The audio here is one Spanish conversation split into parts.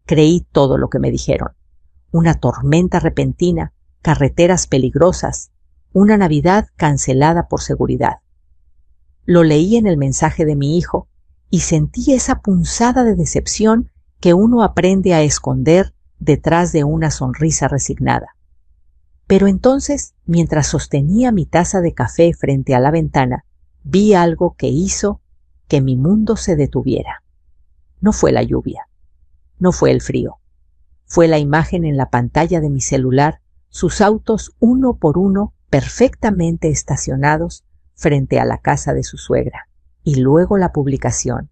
Creí todo lo que me dijeron. Una tormenta repentina, carreteras peligrosas, una Navidad cancelada por seguridad. Lo leí en el mensaje de mi hijo y sentí esa punzada de decepción que uno aprende a esconder detrás de una sonrisa resignada. Pero entonces, mientras sostenía mi taza de café frente a la ventana, vi algo que hizo que mi mundo se detuviera. No fue la lluvia, no fue el frío, fue la imagen en la pantalla de mi celular, sus autos uno por uno perfectamente estacionados frente a la casa de su suegra, y luego la publicación: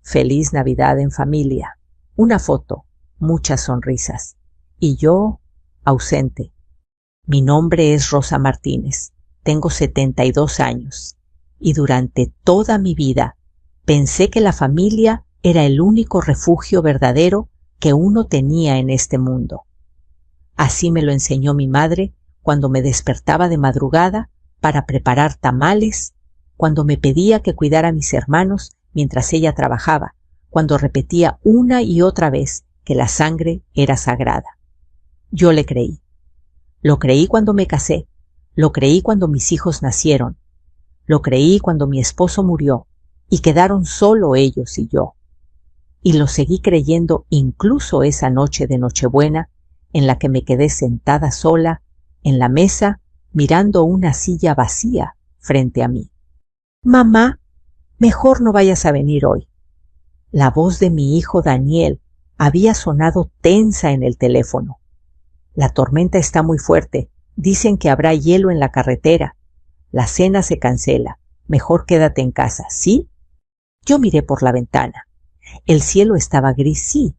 Feliz Navidad en familia, una foto, muchas sonrisas, y yo ausente. Mi nombre es Rosa Martínez, tengo 72 años, y durante toda mi vida pensé que la familia era el único refugio verdadero que uno tenía en este mundo. Así me lo enseñó mi madre cuando me despertaba de madrugada para preparar tamales, cuando me pedía que cuidara a mis hermanos mientras ella trabajaba, cuando repetía una y otra vez que la sangre era sagrada. Yo le creí. Lo creí cuando me casé, lo creí cuando mis hijos nacieron, lo creí cuando mi esposo murió y quedaron solo ellos y yo. Y lo seguí creyendo incluso esa noche de Nochebuena en la que me quedé sentada sola en la mesa mirando una silla vacía frente a mí. Mamá, mejor no vayas a venir hoy. La voz de mi hijo Daniel había sonado tensa en el teléfono. La tormenta está muy fuerte, dicen que habrá hielo en la carretera. La cena se cancela, mejor quédate en casa, ¿sí? Yo miré por la ventana. El cielo estaba gris, sí,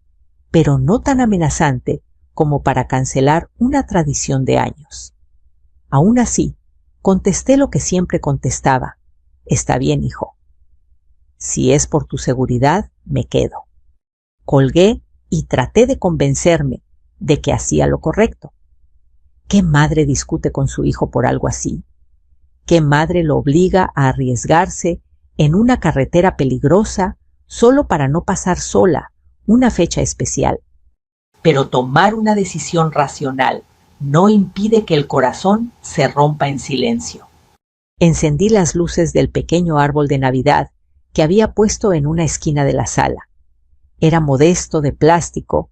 pero no tan amenazante como para cancelar una tradición de años. Aún así, contesté lo que siempre contestaba: Está bien, hijo. Si es por tu seguridad, me quedo. Colgué y traté de convencerme de que hacía lo correcto. ¿Qué madre discute con su hijo por algo así? ¿Qué madre lo obliga a arriesgarse en una carretera peligrosa solo para no pasar sola una fecha especial? Pero tomar una decisión racional no impide que el corazón se rompa en silencio. Encendí las luces del pequeño árbol de Navidad que había puesto en una esquina de la sala. Era modesto, de plástico,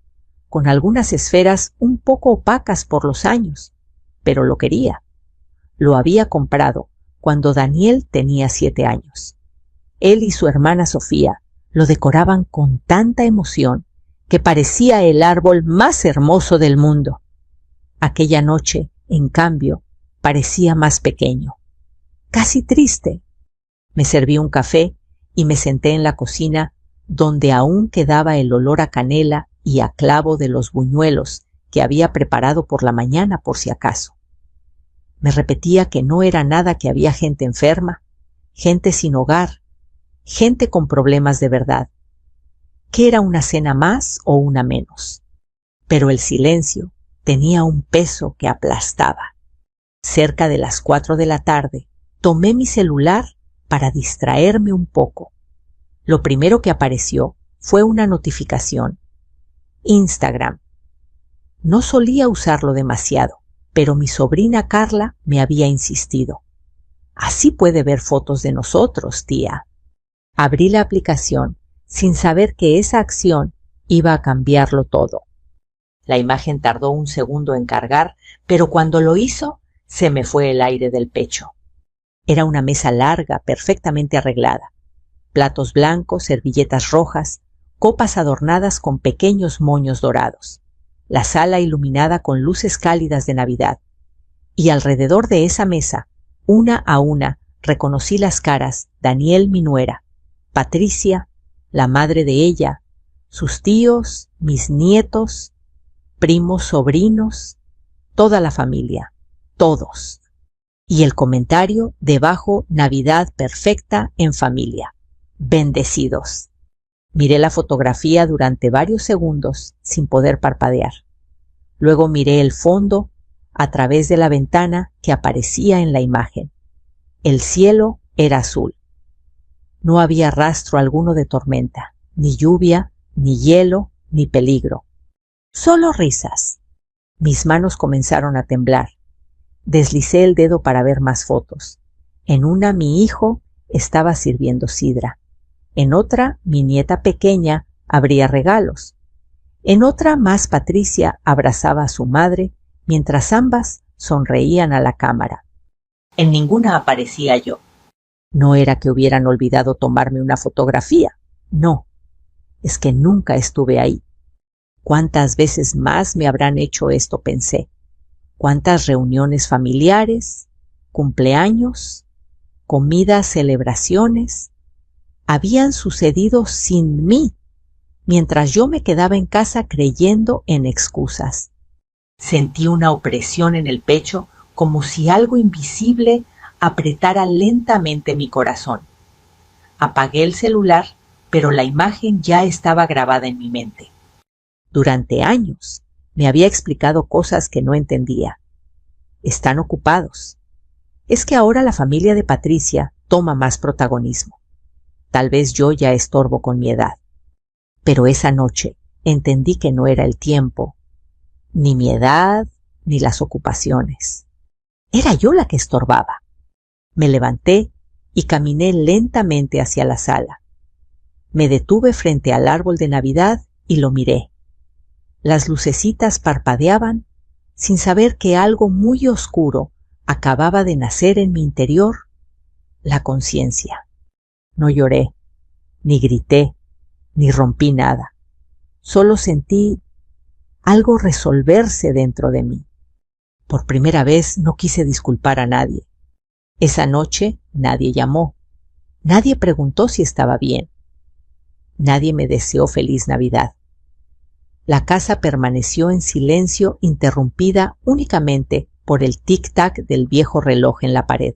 con algunas esferas un poco opacas por los años, pero lo quería. Lo había comprado cuando Daniel tenía 7 años. Él y su hermana Sofía lo decoraban con tanta emoción que parecía el árbol más hermoso del mundo. Aquella noche, en cambio, parecía más pequeño, casi triste. Me serví un café y me senté en la cocina, donde aún quedaba el olor a canela y a clavo de los buñuelos que había preparado por la mañana por si acaso. Me repetía que no era nada, que había gente enferma, gente sin hogar, gente con problemas de verdad, que era una cena más o una menos. Pero el silencio tenía un peso que aplastaba. Cerca de las 4 de la tarde, tomé mi celular para distraerme un poco. Lo primero que apareció fue una notificación. Instagram. No solía usarlo demasiado, pero mi sobrina Carla me había insistido. Así puede ver fotos de nosotros, tía. Abrí la aplicación sin saber que esa acción iba a cambiarlo todo. La imagen tardó un segundo en cargar, pero cuando lo hizo, se me fue el aire del pecho. Era una mesa larga, perfectamente arreglada. Platos blancos, servilletas rojas, copas adornadas con pequeños moños dorados. La sala iluminada con luces cálidas de Navidad. Y alrededor de esa mesa, una a una, reconocí las caras: Daniel, mi nuera; Patricia, la madre de ella; sus tíos, mis nietos, primos, sobrinos, toda la familia, todos. Y el comentario debajo: Navidad perfecta en familia. Bendecidos. Miré la fotografía durante varios segundos sin poder parpadear. Luego miré el fondo a través de la ventana que aparecía en la imagen. El cielo era azul. No había rastro alguno de tormenta, ni lluvia, ni hielo, ni peligro. Solo risas. Mis manos comenzaron a temblar. Deslicé el dedo para ver más fotos. En una mi hijo estaba sirviendo sidra. En otra mi nieta pequeña abría regalos. En otra más Patricia abrazaba a su madre mientras ambas sonreían a la cámara. En ninguna aparecía yo. No era que hubieran olvidado tomarme una fotografía. No, es que nunca estuve ahí. ¿Cuántas veces más me habrán hecho esto?, pensé. ¿Cuántas reuniones familiares, cumpleaños, comidas, celebraciones habían sucedido sin mí, mientras yo me quedaba en casa creyendo en excusas? Sentí una opresión en el pecho, como si algo invisible apretara lentamente mi corazón. Apagué el celular, pero la imagen ya estaba grabada en mi mente. Durante años me había explicado cosas que no entendía. Están ocupados. Es que ahora la familia de Patricia toma más protagonismo. Tal vez yo ya estorbo con mi edad. Pero esa noche entendí que no era el tiempo, ni mi edad, ni las ocupaciones. Era yo la que estorbaba. Me levanté y caminé lentamente hacia la sala. Me detuve frente al árbol de Navidad y lo miré. Las lucecitas parpadeaban sin saber que algo muy oscuro acababa de nacer en mi interior, la conciencia. No lloré, ni grité, ni rompí nada. Solo sentí algo resolverse dentro de mí. Por primera vez no quise disculpar a nadie. Esa noche nadie llamó. Nadie preguntó si estaba bien. Nadie me deseó feliz Navidad. La casa permaneció en silencio, interrumpida únicamente por el tic-tac del viejo reloj en la pared.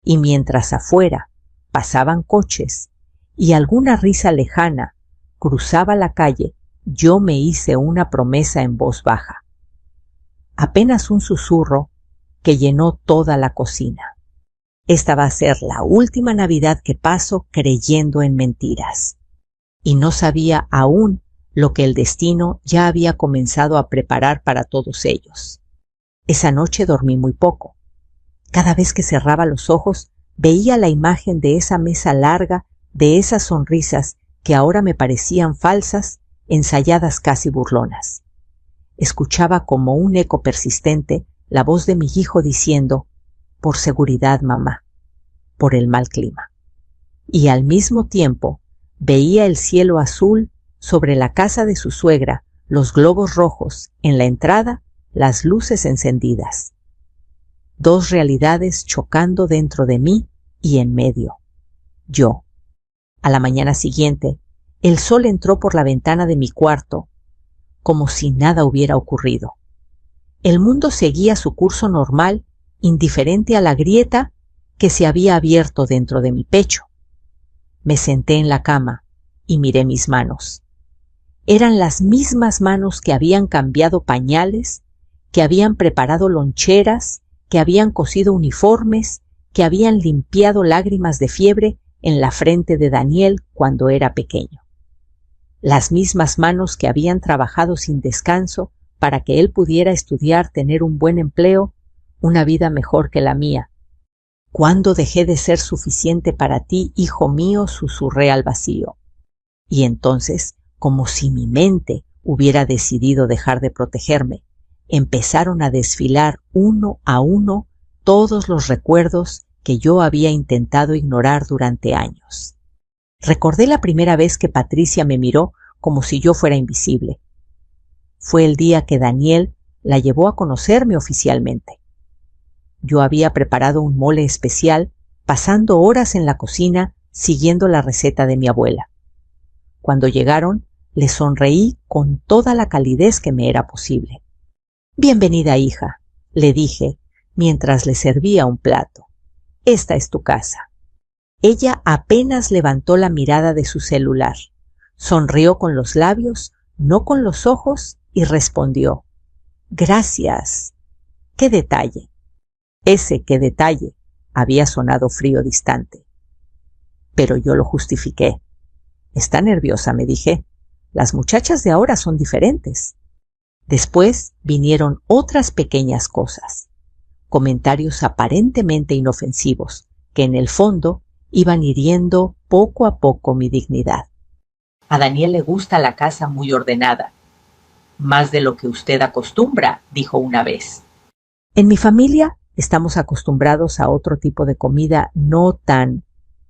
Y mientras afuera pasaban coches y alguna risa lejana cruzaba la calle, yo me hice una promesa en voz baja. Apenas un susurro que llenó toda la cocina. Esta va a ser la última Navidad que paso creyendo en mentiras. Y no sabía aún lo que el destino ya había comenzado a preparar para todos ellos. Esa noche dormí muy poco. Cada vez que cerraba los ojos veía la imagen de esa mesa larga, de esas sonrisas que ahora me parecían falsas, ensayadas casi burlonas. Escuchaba como un eco persistente la voz de mi hijo diciendo: «Por seguridad, mamá», por el mal clima. Y al mismo tiempo veía el cielo azul sobre la casa de su suegra, los globos rojos, en la entrada, las luces encendidas. Dos realidades chocando dentro de mí y en medio. Yo. A la mañana siguiente, el sol entró por la ventana de mi cuarto, como si nada hubiera ocurrido. El mundo seguía su curso normal, indiferente a la grieta que se había abierto dentro de mi pecho. Me senté en la cama y miré mis manos. Eran las mismas manos que habían cambiado pañales, que habían preparado loncheras, que habían cosido uniformes, que habían limpiado lágrimas de fiebre en la frente de Daniel cuando era pequeño. Las mismas manos que habían trabajado sin descanso para que él pudiera estudiar, tener un buen empleo, una vida mejor que la mía. ¿Cuándo dejé de ser suficiente para ti, hijo mío?, susurré al vacío. Y entonces, como si mi mente hubiera decidido dejar de protegerme, empezaron a desfilar uno a uno todos los recuerdos que yo había intentado ignorar durante años. Recordé la primera vez que Patricia me miró como si yo fuera invisible. Fue el día que Daniel la llevó a conocerme oficialmente. Yo había preparado un mole especial, pasando horas en la cocina siguiendo la receta de mi abuela. Cuando llegaron, les sonreí con toda la calidez que me era posible. «Bienvenida, hija», le dije mientras le servía un plato. «Esta es tu casa». Ella apenas levantó la mirada de su celular, sonrió con los labios, no con los ojos, y respondió: «Gracias». «¡Qué detalle!». Ese «qué detalle» había sonado frío distante. Pero yo lo justifiqué. «Está nerviosa», me dije. «Las muchachas de ahora son diferentes». Después vinieron otras pequeñas cosas, comentarios aparentemente inofensivos, que en el fondo iban hiriendo poco a poco mi dignidad. A Daniel le gusta la casa muy ordenada. Más de lo que usted acostumbra, dijo una vez. En mi familia estamos acostumbrados a otro tipo de comida no tan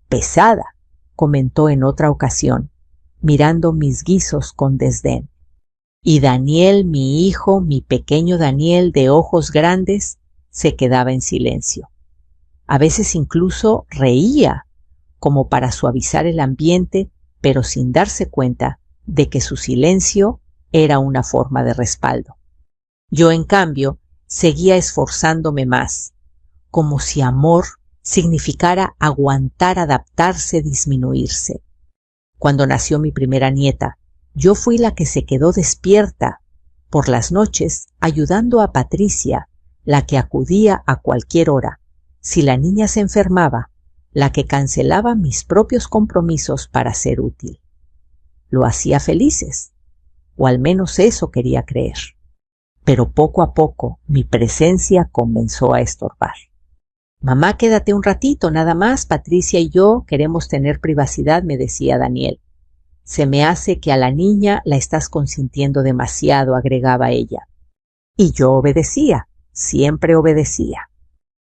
pesada, comentó en otra ocasión, mirando mis guisos con desdén. Y Daniel, mi hijo, mi pequeño Daniel de ojos grandes, se quedaba en silencio. A veces incluso reía, como para suavizar el ambiente, pero sin darse cuenta de que su silencio era una forma de respaldo. Yo, en cambio, seguía esforzándome más, como si amor significara aguantar, adaptarse, disminuirse. Cuando nació mi primera nieta, yo fui la que se quedó despierta por las noches ayudando a Patricia, la que acudía a cualquier hora. Si la niña se enfermaba, la que cancelaba mis propios compromisos para ser útil. Lo hacía felices, o al menos eso quería creer. Pero poco a poco mi presencia comenzó a estorbar. Mamá, quédate un ratito, nada más, Patricia y yo queremos tener privacidad, me decía Daniel. Se me hace que a la niña la estás consintiendo demasiado, agregaba ella. Y yo obedecía, siempre obedecía.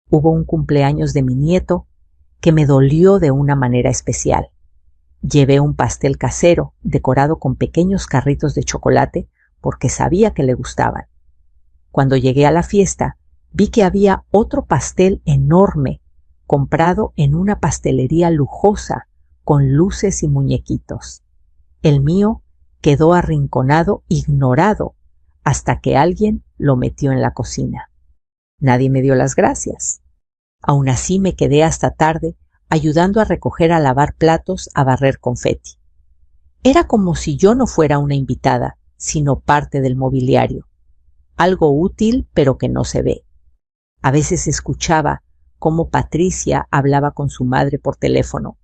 Hubo un cumpleaños de mi nieto que me dolió de una manera especial. Llevé un pastel casero decorado con pequeños carritos de chocolate porque sabía que le gustaban. Cuando llegué a la fiesta, vi que había otro pastel enorme, comprado en una pastelería lujosa, con luces y muñequitos. El mío quedó arrinconado, ignorado, hasta que alguien lo metió en la cocina. Nadie me dio las gracias. Aún así me quedé hasta tarde, ayudando a recoger, a lavar platos, a barrer confeti. Era como si yo no fuera una invitada, sino parte del mobiliario. Algo útil, pero que no se ve. A veces escuchaba cómo Patricia hablaba con su madre por teléfono.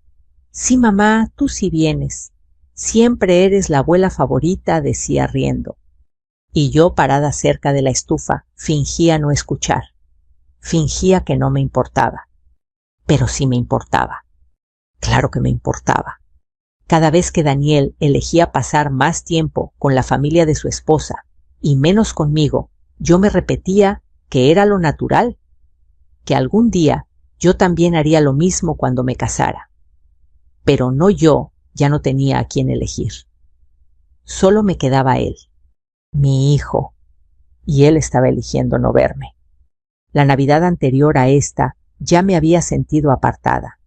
Sí, mamá, tú sí vienes. Siempre eres la abuela favorita, decía riendo. Y yo, parada cerca de la estufa, fingía no escuchar. Fingía que no me importaba. Pero sí me importaba. Claro que me importaba. Cada vez que Daniel elegía pasar más tiempo con la familia de su esposa y menos conmigo, yo me repetía que era lo natural, que algún día yo también haría lo mismo cuando me casara. Pero no yo, ya no tenía a quién elegir. Solo me quedaba él, mi hijo, y él estaba eligiendo no verme. La Navidad anterior a esta ya me había sentido apartada.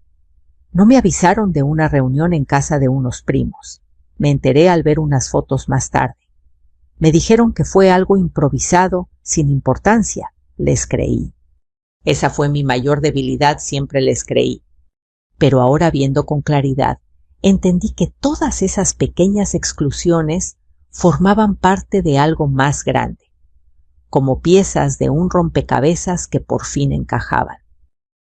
No me avisaron de una reunión en casa de unos primos. Me enteré al ver unas fotos más tarde. Me dijeron que fue algo improvisado, sin importancia. Les creí. Esa fue mi mayor debilidad, siempre les creí. Pero ahora, viendo con claridad, entendí que todas esas pequeñas exclusiones formaban parte de algo más grande, como piezas de un rompecabezas que por fin encajaban.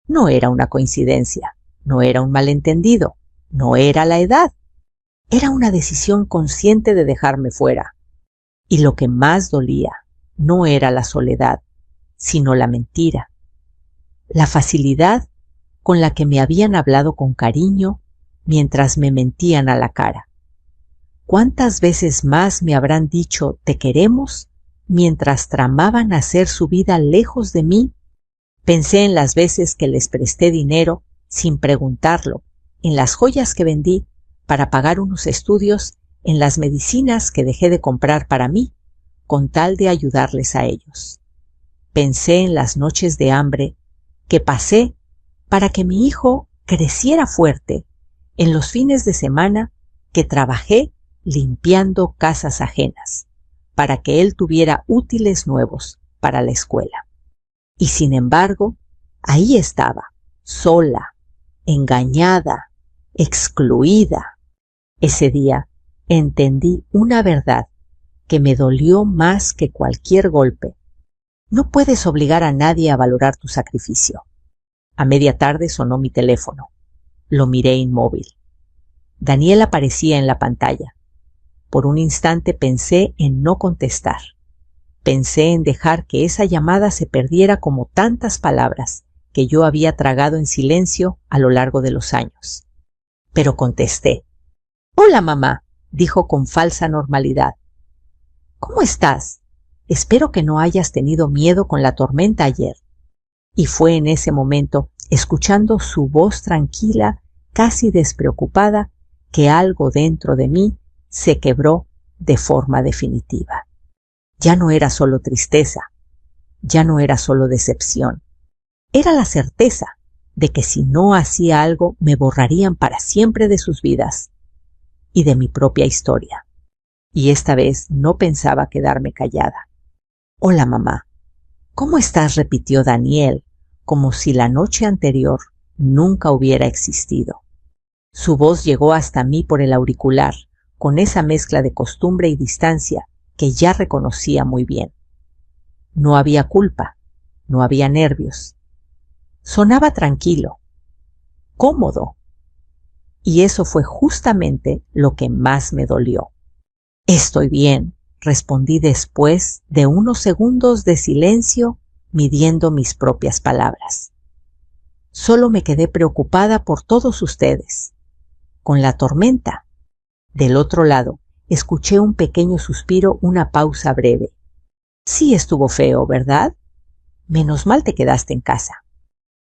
No era una coincidencia, no era un malentendido, no era la edad. Era una decisión consciente de dejarme fuera. Y lo que más dolía no era la soledad, sino la mentira. La facilidad con la que me habían hablado con cariño mientras me mentían a la cara. ¿Cuántas veces más me habrán dicho «te queremos» mientras tramaban hacer su vida lejos de mí? Pensé en las veces que les presté dinero sin preguntarlo, en las joyas que vendí para pagar unos estudios, en las medicinas que dejé de comprar para mí, con tal de ayudarles a ellos. Pensé en las noches de hambre que pasé para que mi hijo creciera fuerte, en los fines de semana que trabajé limpiando casas ajenas, para que él tuviera útiles nuevos para la escuela. Y sin embargo, ahí estaba, sola, engañada, excluida. Ese día entendí una verdad que me dolió más que cualquier golpe. No puedes obligar a nadie a valorar tu sacrificio. A media tarde sonó mi teléfono. Lo miré inmóvil. Daniel aparecía en la pantalla. Por un instante pensé en no contestar. Pensé en dejar que esa llamada se perdiera como tantas palabras que yo había tragado en silencio a lo largo de los años. Pero contesté. «Hola, mamá», dijo con falsa normalidad. «¿Cómo estás? Espero que no hayas tenido miedo con la tormenta ayer». Y fue en ese momento, escuchando su voz tranquila, casi despreocupada, que algo dentro de mí se quebró de forma definitiva. Ya no era solo tristeza, ya no era solo decepción. Era la certeza de que si no hacía algo me borrarían para siempre de sus vidas y de mi propia historia. Y esta vez no pensaba quedarme callada. «Hola, mamá». «¿Cómo estás?», repitió Daniel, como si la noche anterior nunca hubiera existido. Su voz llegó hasta mí por el auricular, con esa mezcla de costumbre y distancia que ya reconocía muy bien. No había culpa, no había nervios. Sonaba tranquilo, cómodo. Y eso fue justamente lo que más me dolió. «Estoy bien», respondí después de unos segundos de silencio, midiendo mis propias palabras. «Solo me quedé preocupada por todos ustedes. Con la tormenta». Del otro lado, escuché un pequeño suspiro, una pausa breve. «Sí estuvo feo, ¿verdad? Menos mal te quedaste en casa».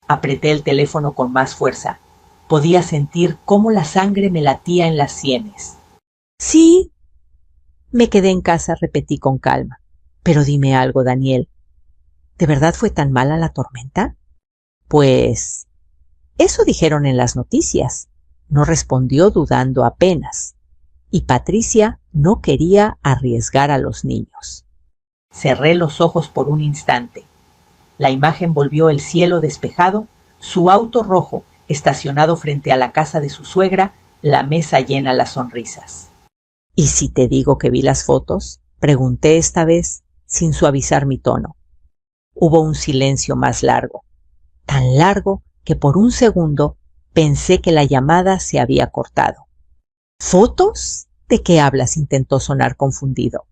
Apreté el teléfono con más fuerza. Podía sentir cómo la sangre me latía en las sienes. «Sí, me quedé en casa», repetí con calma. «Pero dime algo, Daniel. ¿De verdad fue tan mala la tormenta?» «Pues eso dijeron en las noticias», no respondió dudando apenas. Y Patricia no quería arriesgar a los niños. Cerré los ojos por un instante. La imagen volvió el cielo despejado, su auto rojo estacionado frente a la casa de su suegra, la mesa llena las sonrisas. «¿Y si te digo que vi las fotos?», pregunté esta vez, sin suavizar mi tono. Hubo un silencio más largo, tan largo que por un segundo pensé que la llamada se había cortado. «¿Fotos? ¿De qué hablas?», intentó sonar confundido.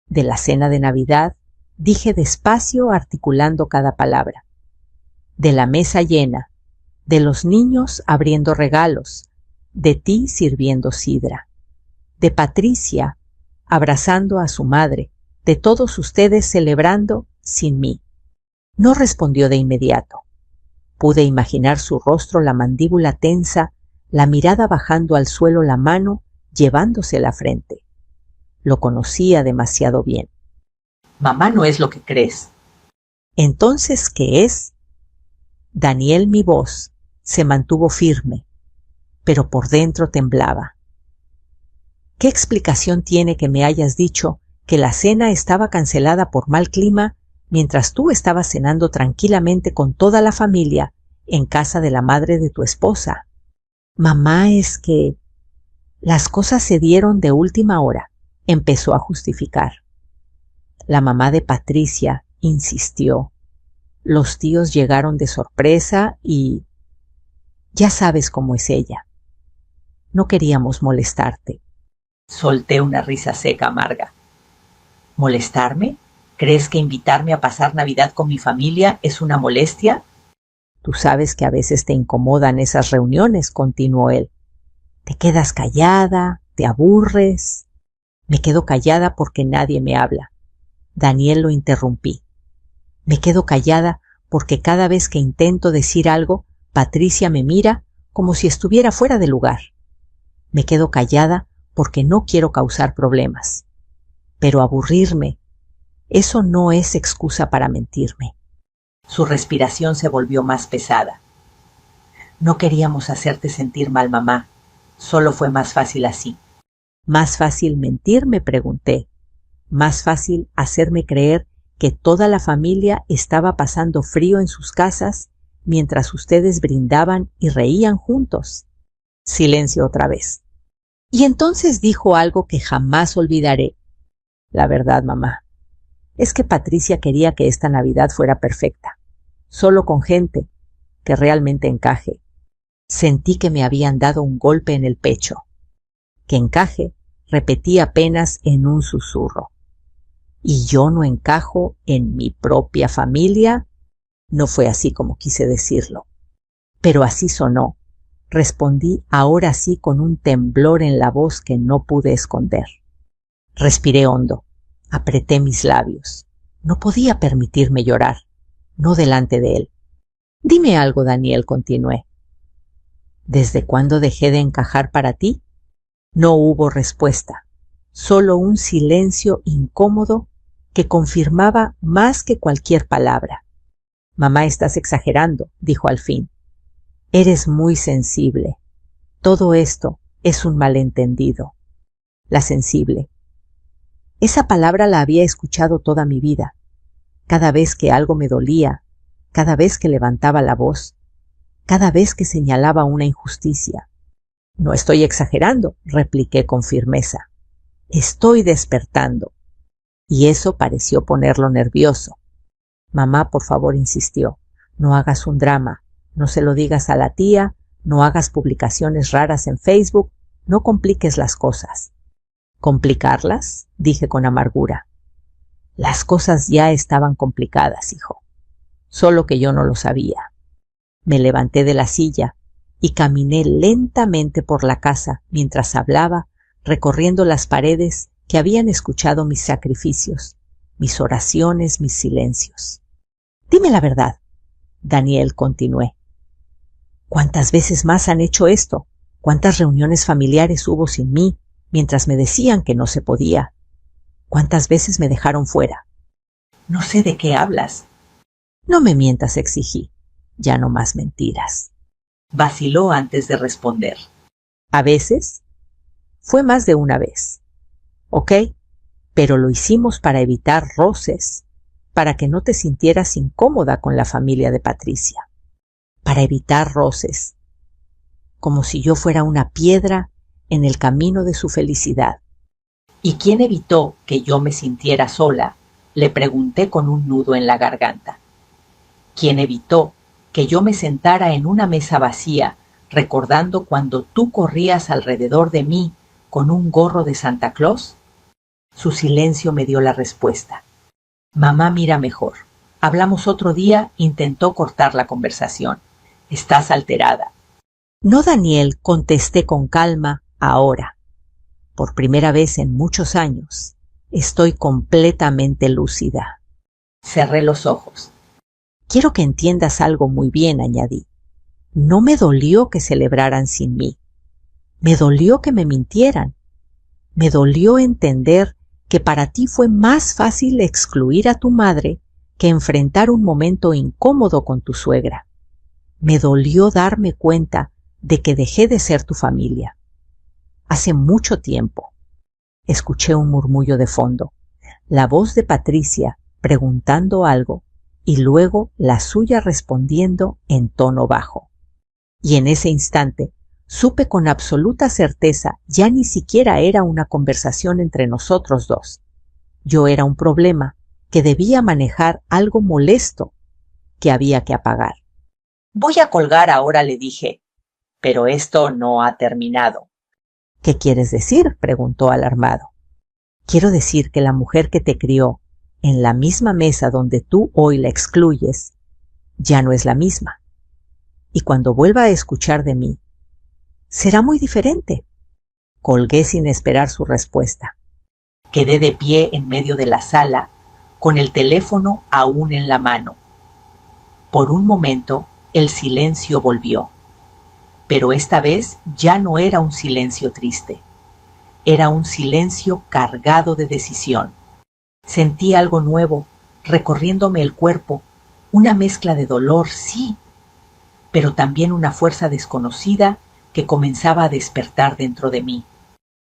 «De la cena de Navidad», dije despacio, articulando cada palabra. «De la mesa llena, de los niños abriendo regalos, de ti sirviendo sidra, de Patricia abrazando a su madre, de todos ustedes celebrando sin mí». No respondió de inmediato. Pude imaginar su rostro, la mandíbula tensa, la mirada bajando al suelo, la mano llevándose la frente. Lo conocía demasiado bien. «Mamá no es lo que crees». «¿Entonces qué es?». Daniel, mi voz, se mantuvo firme, pero por dentro temblaba. «¿Qué explicación tiene que me hayas dicho que la cena estaba cancelada por mal clima mientras tú estabas cenando tranquilamente con toda la familia en casa de la madre de tu esposa?» «Mamá, es que las cosas se dieron de última hora», empezó a justificar. La mamá de Patricia insistió. «Los tíos llegaron de sorpresa y ya sabes cómo es ella. No queríamos molestarte». Solté una risa seca, amarga. «¿Molestarme? ¿Crees que invitarme a pasar Navidad con mi familia es una molestia?» «Tú sabes que a veces te incomodan esas reuniones», continuó él. «Te quedas callada, te aburres». «Me quedo callada porque nadie me habla». Daniel, lo interrumpí. «Me quedo callada porque cada vez que intento decir algo, Patricia me mira como si estuviera fuera de lugar. Me quedo callada porque no quiero causar problemas. Pero aburrirme, eso no es excusa para mentirme». Su respiración se volvió más pesada. «No queríamos hacerte sentir mal, mamá. Solo fue más fácil así». «¿Más fácil mentir?», me pregunté. «¿Más fácil hacerme creer que toda la familia estaba pasando frío en sus casas mientras ustedes brindaban y reían juntos?» Silencio otra vez. Y entonces dijo algo que jamás olvidaré. «La verdad, mamá, es que Patricia quería que esta Navidad fuera perfecta, solo con gente que realmente encaje». Sentí que me habían dado un golpe en el pecho. «Que encaje», repetí apenas en un susurro. ¿Y yo no encajo en mi propia familia? No fue así como quise decirlo, pero así sonó. Respondí ahora sí con un temblor en la voz que no pude esconder. Respiré hondo, apreté mis labios. No podía permitirme llorar, no delante de él. Dime algo, Daniel, continué. ¿Desde cuándo dejé de encajar para ti? No hubo respuesta, solo un silencio incómodo que confirmaba más que cualquier palabra. Mamá, estás exagerando, dijo al fin. Eres muy sensible. Todo esto es un malentendido. La sensible. Esa palabra la había escuchado toda mi vida. Cada vez que algo me dolía, cada vez que levantaba la voz, cada vez que señalaba una injusticia. No estoy exagerando, repliqué con firmeza. Estoy despertando. Y eso pareció ponerlo nervioso. Mamá, por favor, insistió, no hagas un drama, no se lo digas a la tía, no hagas publicaciones raras en Facebook, no compliques las cosas. ¿Complicarlas?, dije con amargura. Las cosas ya estaban complicadas, hijo, solo que yo no lo sabía. Me levanté de la silla y caminé lentamente por la casa mientras hablaba, recorriendo las paredes que habían escuchado mis sacrificios, mis oraciones, mis silencios. Dime la verdad, Daniel, continué. ¿Cuántas veces más han hecho esto? ¿Cuántas reuniones familiares hubo sin mí mientras me decían que no se podía? ¿Cuántas veces me dejaron fuera? No sé de qué hablas. No me mientas, exigí. Ya no más mentiras. Vaciló antes de responder. ¿A veces? Fue más de una vez. ¿Ok? Pero lo hicimos para evitar roces, para que no te sintieras incómoda con la familia de Patricia. Para evitar roces. Como si yo fuera una piedra en el camino de su felicidad. ¿Y quién evitó que yo me sintiera sola?, le pregunté con un nudo en la garganta. ¿Quién evitó que yo me sentara en una mesa vacía, recordando cuando tú corrías alrededor de mí con un gorro de Santa Claus? Su silencio me dio la respuesta. Mamá, mira mejor. Hablamos otro día, intentó cortar la conversación. Estás alterada. No, Daniel, contesté con calma, ahora. Por primera vez en muchos años, estoy completamente lúcida. Cerré los ojos. Quiero que entiendas algo muy bien, añadí. No me dolió que celebraran sin mí. Me dolió que me mintieran. Me dolió entender que para ti fue más fácil excluir a tu madre que enfrentar un momento incómodo con tu suegra. Me dolió darme cuenta de que dejé de ser tu familia. Hace mucho tiempo. Escuché un murmullo de fondo, la voz de Patricia preguntando algo y luego la suya respondiendo en tono bajo. Y en ese instante supe con absoluta certeza ya ni siquiera era una conversación entre nosotros dos. Yo era un problema que debía manejar, algo molesto que había que apagar. Voy a colgar ahora, le dije, pero esto no ha terminado. ¿Qué quieres decir?, preguntó alarmado. Quiero decir que la mujer que te crió en la misma mesa donde tú hoy la excluyes, ya no es la misma. Y cuando vuelva a escuchar de mí, será muy diferente. Colgué sin esperar su respuesta. Quedé de pie en medio de la sala, con el teléfono aún en la mano. Por un momento, el silencio volvió. Pero esta vez ya no era un silencio triste. Era un silencio cargado de decisión. Sentí algo nuevo recorriéndome el cuerpo, una mezcla de dolor, sí, pero también una fuerza desconocida que comenzaba a despertar dentro de mí.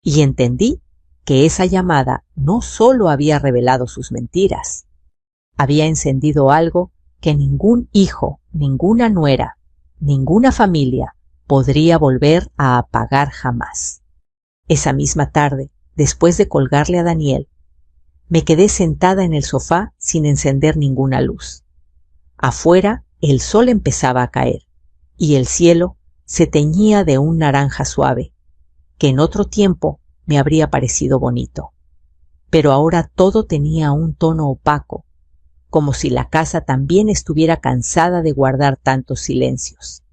Y entendí que esa llamada no solo había revelado sus mentiras, había encendido algo que ningún hijo, ninguna nuera, ninguna familia podría volver a apagar jamás. Esa misma tarde, después de colgarle a Daniel, me quedé sentada en el sofá sin encender ninguna luz. Afuera el sol empezaba a caer y el cielo se teñía de un naranja suave, que en otro tiempo me habría parecido bonito. pero ahora todo tenía un tono opaco, como si la casa también estuviera cansada de guardar tantos silencios.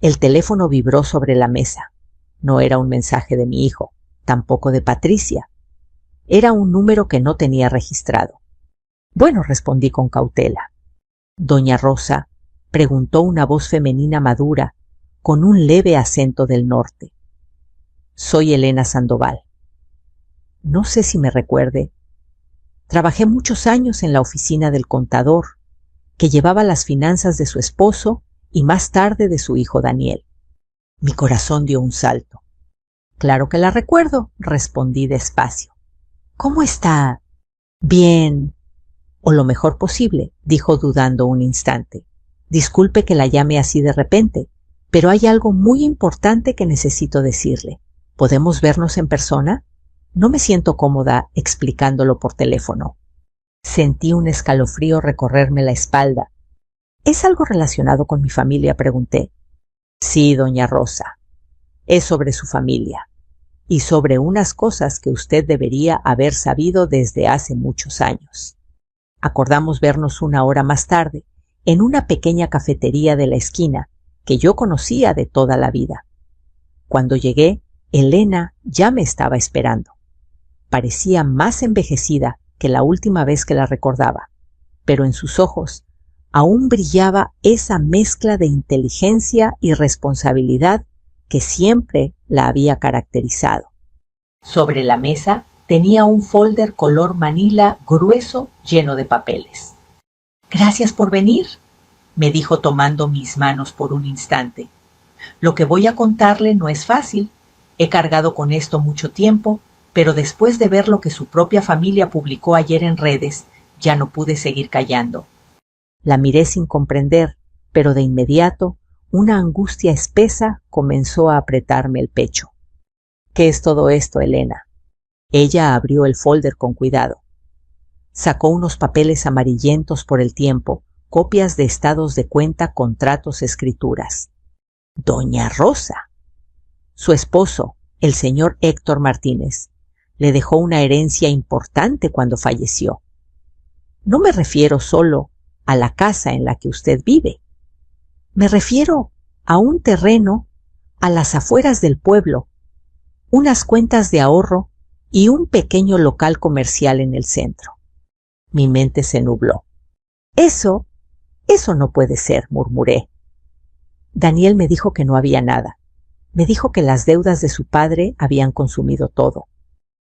El teléfono vibró sobre la mesa. No era un mensaje de mi hijo, tampoco de Patricia. Era un número que no tenía registrado. Bueno, respondí con cautela. Doña Rosa, preguntó una voz femenina madura, con un leve acento del norte. Soy Elena Sandoval. No sé si me recuerde. Trabajé muchos años en la oficina del contador, que llevaba las finanzas de su esposo y más tarde de su hijo Daniel. Mi corazón dio un salto. Claro que la recuerdo, respondí despacio. ¿Cómo está? Bien, o lo mejor posible, dijo dudando un instante. Disculpe que la llame así de repente, pero hay algo muy importante que necesito decirle. ¿Podemos vernos en persona? No me siento cómoda explicándolo por teléfono. Sentí un escalofrío recorrerme la espalda. ¿Es algo relacionado con mi familia?, pregunté. Sí, doña Rosa. Es sobre su familia y sobre unas cosas que usted debería haber sabido desde hace muchos años. Acordamos vernos una hora más tarde en una pequeña cafetería de la esquina que yo conocía de toda la vida. Cuando llegué, Elena ya me estaba esperando. Parecía más envejecida que la última vez que la recordaba, pero en sus ojos aún brillaba esa mezcla de inteligencia y responsabilidad que siempre la había caracterizado. Sobre la mesa tenía un folder color manila grueso lleno de papeles. Gracias por venir, me dijo tomando mis manos por un instante. Lo que voy a contarle no es fácil. He cargado con esto mucho tiempo, pero después de ver lo que su propia familia publicó ayer en redes, ya no pude seguir callando. La miré sin comprender, pero de inmediato una angustia espesa comenzó a apretarme el pecho. ¿Qué es todo esto, Elena? Ella abrió el folder con cuidado. Sacó unos papeles amarillentos por el tiempo, copias de estados de cuenta, contratos, escrituras. Doña Rosa. Su esposo, el señor Héctor Martínez, le dejó una herencia importante cuando falleció. No me refiero solo a la casa en la que usted vive. Me refiero a un terreno a las afueras del pueblo, unas cuentas de ahorro y un pequeño local comercial en el centro. Mi mente se nubló. Eso no puede ser, murmuré. Daniel me dijo que no había nada. Me dijo que las deudas de su padre habían consumido todo.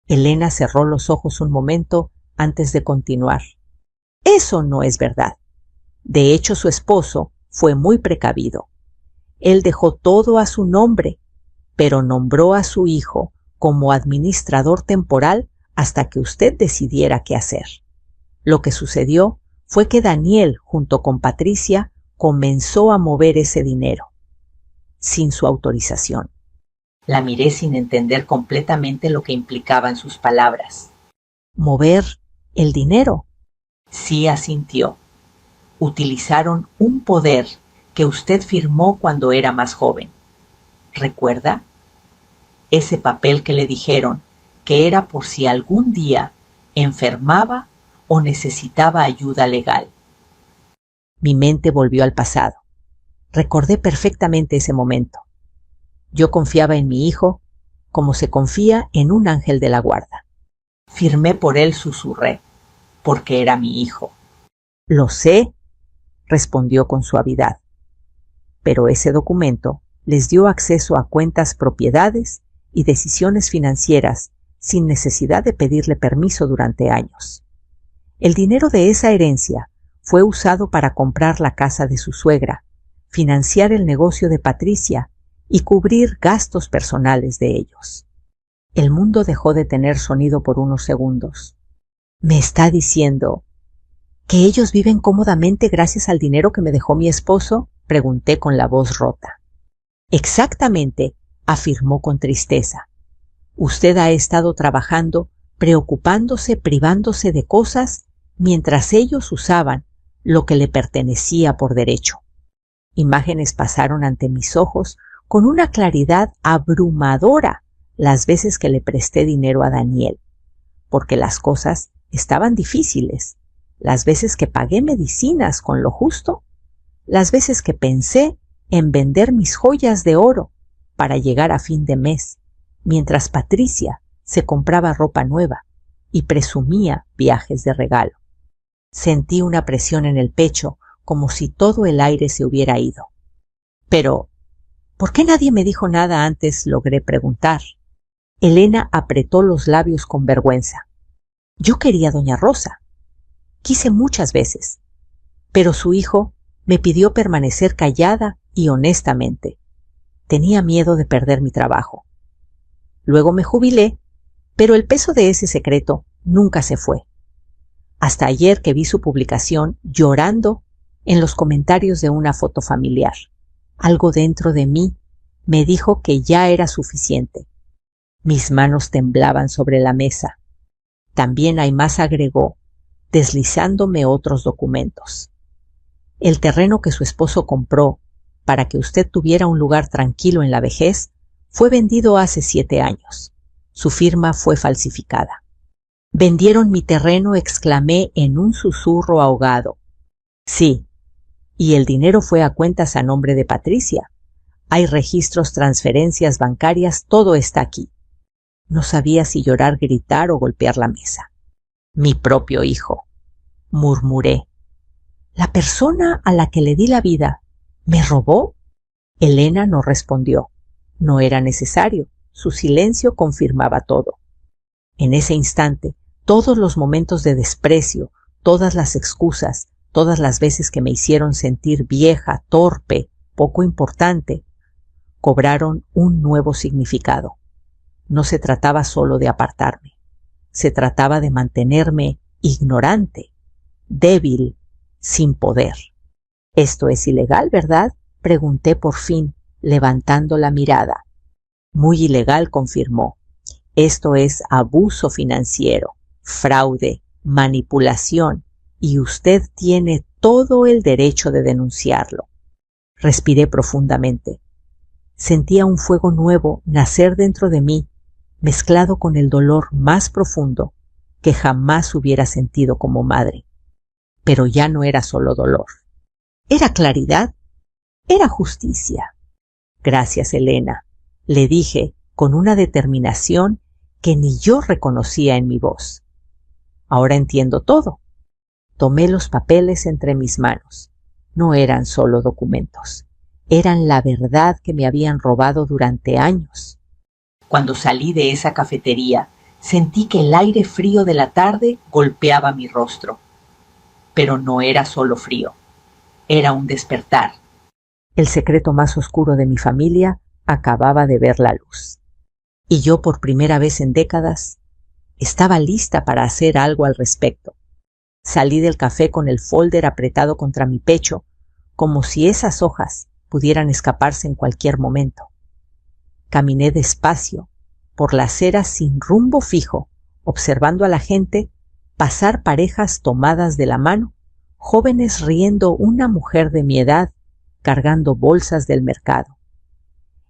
Elena cerró los ojos un momento antes de continuar. Eso no es verdad. De hecho, su esposo fue muy precavido. Él dejó todo a su nombre, pero nombró a su hijo como administrador temporal hasta que usted decidiera qué hacer. Lo que sucedió fue que Daniel, junto con Patricia, comenzó a mover ese dinero, sin su autorización. La miré sin entender completamente lo que implicaban sus palabras. ¿Mover el dinero? Sí, asintió. Utilizaron un poder que usted firmó cuando era más joven. ¿Recuerda? Ese papel que le dijeron que era por si algún día enfermaba o necesitaba ayuda legal. Mi mente volvió al pasado. Recordé perfectamente ese momento. Yo confiaba en mi hijo como se confía en un ángel de la guarda. Firmé por él, susurré, porque era mi hijo. Lo sé, respondió con suavidad. Pero ese documento les dio acceso a cuentas, propiedades y decisiones financieras sin necesidad de pedirle permiso durante años. El dinero de esa herencia fue usado para comprar la casa de su suegra, financiar el negocio de Patricia y cubrir gastos personales de ellos. El mundo dejó de tener sonido por unos segundos. ¿Me está diciendo que ellos viven cómodamente gracias al dinero que me dejó mi esposo?, pregunté con la voz rota. Exactamente, afirmó con tristeza. Usted ha estado trabajando, preocupándose, privándose de cosas, mientras ellos usaban lo que le pertenecía por derecho. Imágenes pasaron ante mis ojos con una claridad abrumadora las veces que le presté dinero a Daniel. porque las cosas estaban difíciles, las veces que pagué medicinas con lo justo, las veces que pensé en vender mis joyas de oro para llegar a fin de mes, mientras Patricia se compraba ropa nueva y presumía viajes de regalo. Sentí una presión en el pecho, como si todo el aire se hubiera ido. Pero, ¿por qué nadie me dijo nada antes?, logré preguntar. Elena apretó los labios con vergüenza. Yo quería a doña Rosa. Quise muchas veces, pero su hijo me pidió permanecer callada y honestamente. Tenía miedo de perder mi trabajo. Luego me jubilé, pero el peso de ese secreto nunca se fue. Hasta ayer que vi su publicación llorando en los comentarios de una foto familiar. Algo dentro de mí me dijo que ya era suficiente. Mis manos temblaban sobre la mesa. También hay más, agregó, deslizándome otros documentos. El terreno que su esposo compró para que usted tuviera un lugar tranquilo en la vejez fue vendido hace 7 años. Su firma fue falsificada. «¿Vendieron mi terreno?», exclamé en un susurro ahogado. «Sí, y el dinero fue a cuentas a nombre de Patricia. Hay registros, transferencias bancarias, todo está aquí». No sabía si llorar, gritar o golpear la mesa. «Mi propio hijo», murmuré. «¿La persona a la que le di la vida me robó?». Elena no respondió. No era necesario. Su silencio confirmaba todo. En ese instante, todos los momentos de desprecio, todas las excusas, todas las veces que me hicieron sentir vieja, torpe, poco importante, cobraron un nuevo significado. No se trataba solo de apartarme. Se trataba de mantenerme ignorante, débil, sin poder. «Esto es ilegal, ¿verdad?», pregunté por fin, levantando la mirada. «Muy ilegal», confirmó. «Esto es abuso financiero, fraude, manipulación, y usted tiene todo el derecho de denunciarlo». Respiré profundamente. Sentía un fuego nuevo nacer dentro de mí, mezclado con el dolor más profundo que jamás hubiera sentido como madre. Pero ya no era solo dolor. Era claridad, era justicia. «Gracias, Elena», le dije con una determinación que ni yo reconocía en mi voz. «Ahora entiendo todo». Tomé los papeles entre mis manos. No eran solo documentos. Eran la verdad que me habían robado durante años. Cuando salí de esa cafetería, sentí que el aire frío de la tarde golpeaba mi rostro. Pero no era solo frío. Era un despertar. El secreto más oscuro de mi familia acababa de ver la luz. Y yo, por primera vez en décadas, estaba lista para hacer algo al respecto. Salí del café con el folder apretado contra mi pecho, como si esas hojas pudieran escaparse en cualquier momento. Caminé despacio por la acera sin rumbo fijo, observando a la gente pasar parejas tomadas de la mano, jóvenes riendo, una mujer de mi edad cargando bolsas del mercado.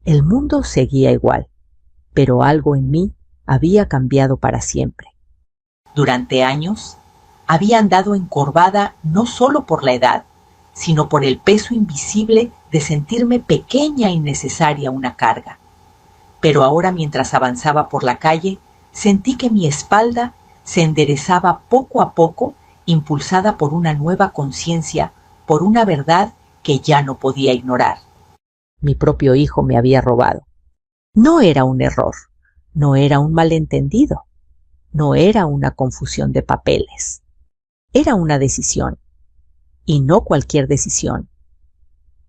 El mundo seguía igual, pero algo en mí había cambiado para siempre. Durante años había andado encorvada no solo por la edad, sino por el peso invisible de sentirme pequeña y necesaria una carga. Pero ahora, mientras avanzaba por la calle, sentí que mi espalda se enderezaba poco a poco, impulsada por una nueva conciencia, por una verdad que ya no podía ignorar. Mi propio hijo me había robado. No era un error, no era un malentendido, no era una confusión de papeles. Era una decisión, y no cualquier decisión.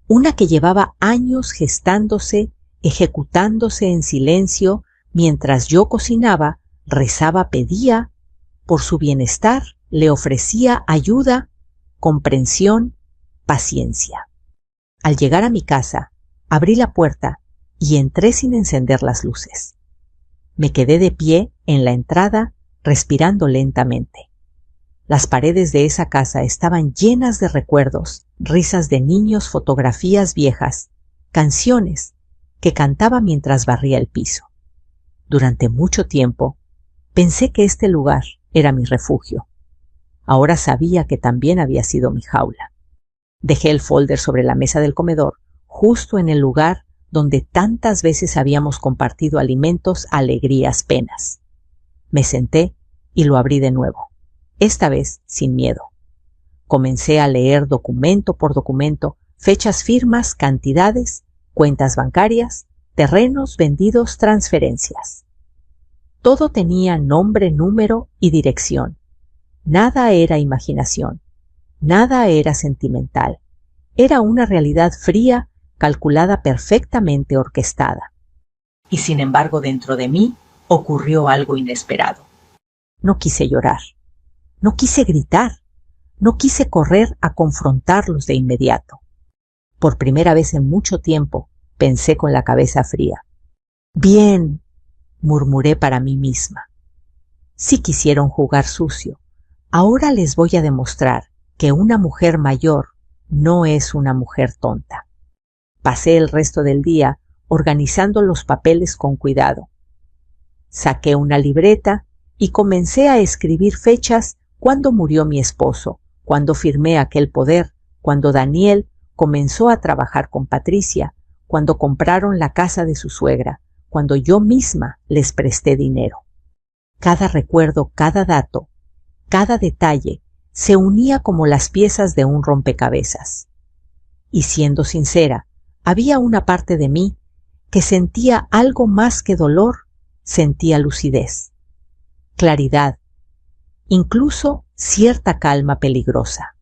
Una que llevaba años gestándose, ejecutándose en silencio, mientras yo cocinaba, rezaba, pedía por su bienestar, le ofrecía ayuda, comprensión, paciencia. Al llegar a mi casa, abrí la puerta y entré sin encender las luces. Me quedé de pie en la entrada, respirando lentamente. Las paredes de esa casa estaban llenas de recuerdos, risas de niños, fotografías viejas, canciones que cantaba mientras barría el piso. Durante mucho tiempo Pensé que este lugar era mi refugio. Ahora sabía que también había sido mi jaula. Dejé el folder sobre la mesa del comedor, justo en el lugar donde tantas veces habíamos compartido alimentos, alegrías, penas. Me senté y lo abrí de nuevo, esta vez sin miedo. Comencé a leer documento por documento, fechas, firmas, cantidades, cuentas bancarias, terrenos vendidos, transferencias. Todo tenía nombre, número y dirección. Nada era imaginación, nada era sentimental. Era una realidad fría, calculada, perfectamente orquestada. Y sin embargo, dentro de mí ocurrió algo inesperado. No quise llorar, no quise gritar, no quise correr a confrontarlos de inmediato. Por primera vez en mucho tiempo pensé con la cabeza fría. Bien, murmuré para mí misma. Sí quisieron jugar sucio. Ahora les voy a demostrar que una mujer mayor no es una mujer tonta. Pasé el resto del día organizando los papeles con cuidado. Saqué una libreta y comencé a escribir fechas: cuando murió mi esposo, cuando firmé aquel poder, cuando Daniel comenzó a trabajar con Patricia, cuando compraron la casa de su suegra, cuando yo misma les presté dinero. Cada recuerdo, cada dato, cada detalle se unía como las piezas de un rompecabezas. Y siendo sincera, había una parte de mí que sentía algo más que dolor, sentía lucidez, claridad, incluso cierta calma peligrosa.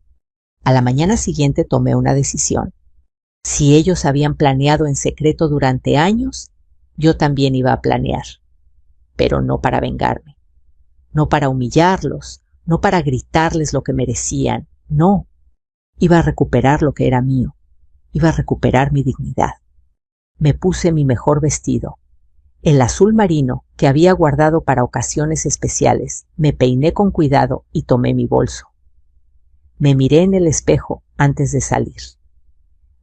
A la mañana siguiente tomé una decisión. Si ellos habían planeado en secreto durante años, yo también iba a planear. Pero no para vengarme, no para humillarlos, no para gritarles lo que merecían, no. Iba a recuperar lo que era mío, iba a recuperar mi dignidad. Me puse mi mejor vestido, el azul marino que había guardado para ocasiones especiales. Me peiné con cuidado y tomé mi bolso. Me miré en el espejo antes de salir.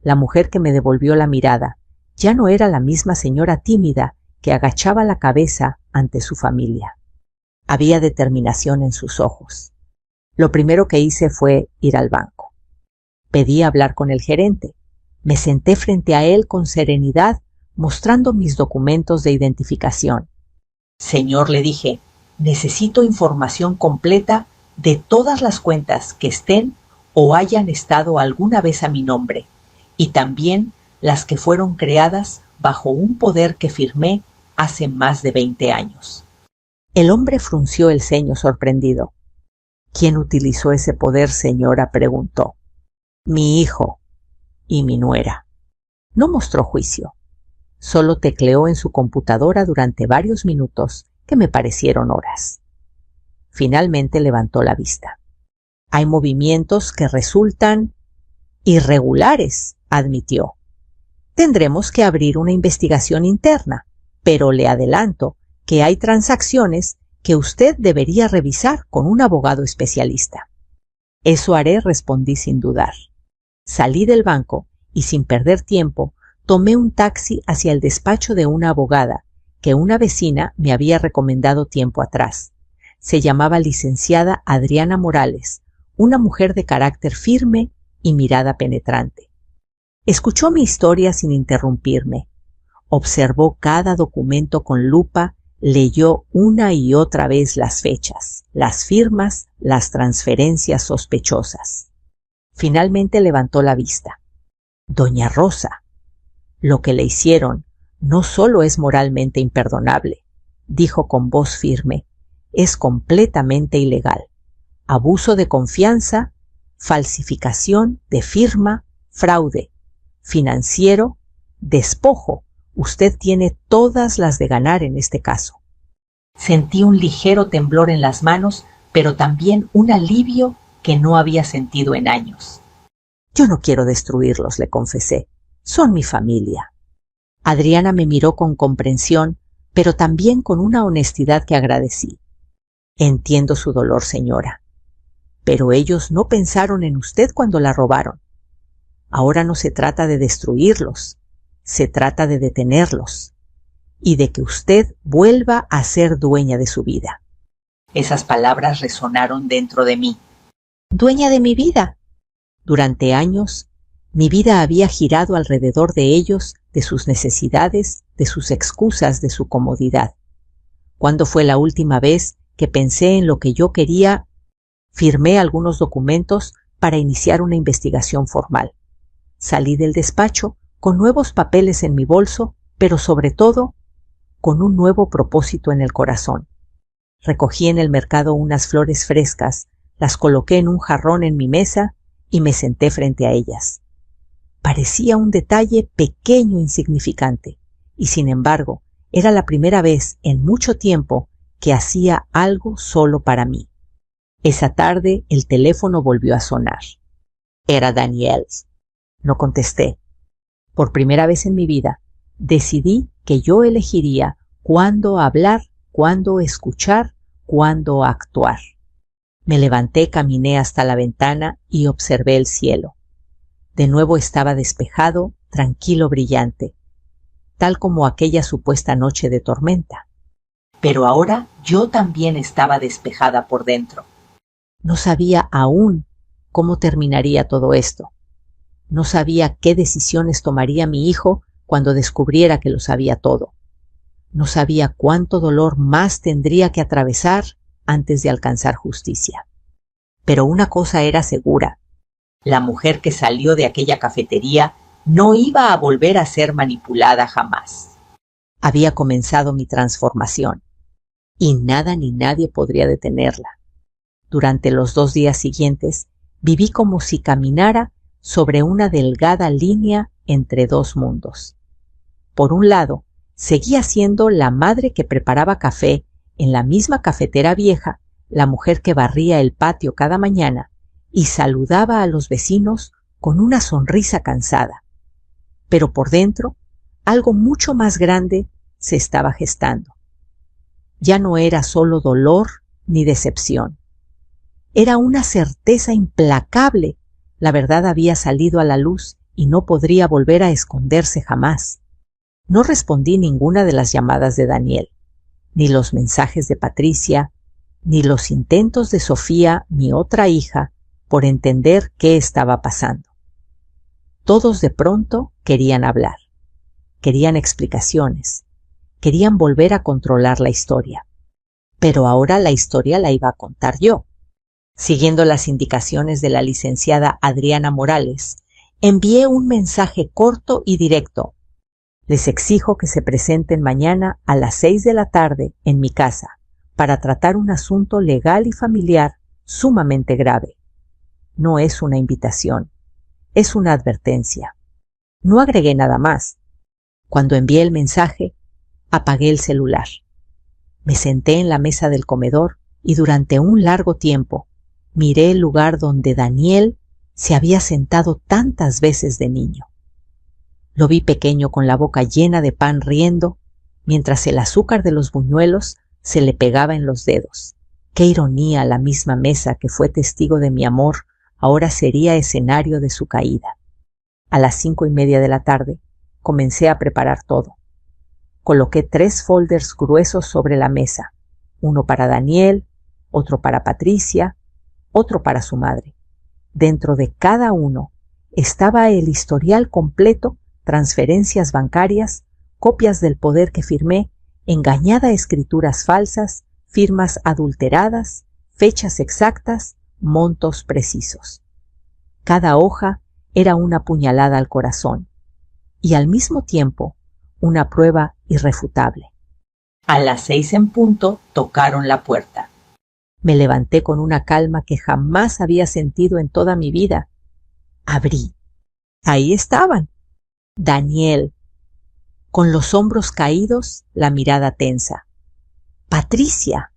La mujer que me devolvió la mirada ya no era la misma señora tímida que agachaba la cabeza ante su familia. Había determinación en sus ojos. Lo primero que hice fue ir al banco. Pedí hablar con el gerente. Me senté frente a él con serenidad, mostrando mis documentos de identificación. Señor, le dije, necesito información completa de todas las cuentas que estén o hayan estado alguna vez a mi nombre, y también las que fueron creadas bajo un poder que firmé hace más de 20 años. El hombre frunció el ceño sorprendido. ¿Quién utilizó ese poder, señora?, preguntó. Mi hijo y mi nuera. No mostró juicio. Solo tecleó en su computadora durante varios minutos que me parecieron horas. Finalmente levantó la vista. Hay movimientos que resultan irregulares, admitió. Tendremos que abrir una investigación interna, pero le adelanto que hay transacciones que usted debería revisar con un abogado especialista. Eso haré, respondí sin dudar. Salí del banco y sin perder tiempo tomé un taxi hacia el despacho de una abogada que una vecina me había recomendado tiempo atrás. Se llamaba licenciada Adriana Morales, una mujer de carácter firme y mirada penetrante. Escuchó mi historia sin interrumpirme. Observó cada documento con lupa, leyó una y otra vez las fechas, las firmas, las transferencias sospechosas. Finalmente levantó la vista. Doña Rosa, lo que le hicieron no solo es moralmente imperdonable, dijo con voz firme, es completamente ilegal. Abuso de confianza, falsificación de firma, fraude, financiero, despojo. Usted tiene todas las de ganar en este caso. Sentí un ligero temblor en las manos, pero también un alivio que no había sentido en años. Yo no quiero destruirlos, le confesé. Son mi familia. Adriana me miró con comprensión, pero también con una honestidad que agradecí. Entiendo su dolor, señora. Pero ellos no pensaron en usted cuando la robaron. Ahora no se trata de destruirlos, se trata de detenerlos y de que usted vuelva a ser dueña de su vida. Esas palabras resonaron dentro de mí. Dueña de mi vida. Durante años, mi vida había girado alrededor de ellos, de sus necesidades, de sus excusas, de su comodidad. ¿Cuándo fue la última vez que pensé en lo que yo quería? Firmé algunos documentos para iniciar una investigación formal. Salí del despacho con nuevos papeles en mi bolso, pero sobre todo con un nuevo propósito en el corazón. Recogí en el mercado unas flores frescas, las coloqué en un jarrón en mi mesa y me senté frente a ellas. Parecía un detalle pequeño e insignificante, y sin embargo, era la primera vez en mucho tiempo que hacía algo solo para mí. Esa tarde el teléfono volvió a sonar. Era Daniel. No contesté. Por primera vez en mi vida, decidí que yo elegiría cuándo hablar, cuándo escuchar, cuándo actuar. Me levanté, caminé hasta la ventana y observé el cielo. De nuevo estaba despejado, tranquilo, brillante, tal como aquella supuesta noche de tormenta. Pero ahora yo también estaba despejada por dentro. No sabía aún cómo terminaría todo esto. No sabía qué decisiones tomaría mi hijo cuando descubriera que lo sabía todo. No sabía cuánto dolor más tendría que atravesar antes de alcanzar justicia. Pero una cosa era segura: la mujer que salió de aquella cafetería no iba a volver a ser manipulada jamás. Había comenzado mi transformación, y nada ni nadie podría detenerla. Durante los 2 días siguientes viví como si caminara sobre una delgada línea entre dos mundos. Por un lado, seguía siendo la madre que preparaba café en la misma cafetera vieja, la mujer que barría el patio cada mañana y saludaba a los vecinos con una sonrisa cansada. Pero por dentro, algo mucho más grande se estaba gestando. Ya no era solo dolor ni decepción. Era una certeza implacable. La verdad había salido a la luz y no podría volver a esconderse jamás. No respondí ninguna de las llamadas de Daniel, ni los mensajes de Patricia, ni los intentos de Sofía, mi otra hija, por entender qué estaba pasando. Todos de pronto querían hablar, querían explicaciones, querían volver a controlar la historia. Pero ahora la historia la iba a contar yo. Siguiendo las indicaciones de la licenciada Adriana Morales, envié un mensaje corto y directo. Les exijo que se presenten mañana a las 6 de la tarde en mi casa para tratar un asunto legal y familiar sumamente grave. No es una invitación, es una advertencia. No agregué nada más. Cuando envié el mensaje, apagué el celular. Me senté en la mesa del comedor y durante un largo tiempo miré el lugar donde Daniel se había sentado tantas veces de niño. Lo vi pequeño con la boca llena de pan riendo, mientras el azúcar de los buñuelos se le pegaba en los dedos. Qué ironía, la misma mesa que fue testigo de mi amor ahora sería escenario de su caída. A las 5:30 de la tarde comencé a preparar todo. Coloqué 3 folders gruesos sobre la mesa, uno para Daniel, otro para Patricia, otro para su madre. Dentro de cada uno estaba el historial completo, transferencias bancarias, copias del poder que firmé, engañada escrituras falsas, firmas adulteradas, fechas exactas, montos precisos. Cada hoja era una puñalada al corazón y al mismo tiempo una prueba irrefutable. A las 6 en punto tocaron la puerta. Me levanté con una calma que jamás había sentido en toda mi vida. Abrí. Ahí estaban. Daniel, con los hombros caídos, la mirada tensa. Patricia,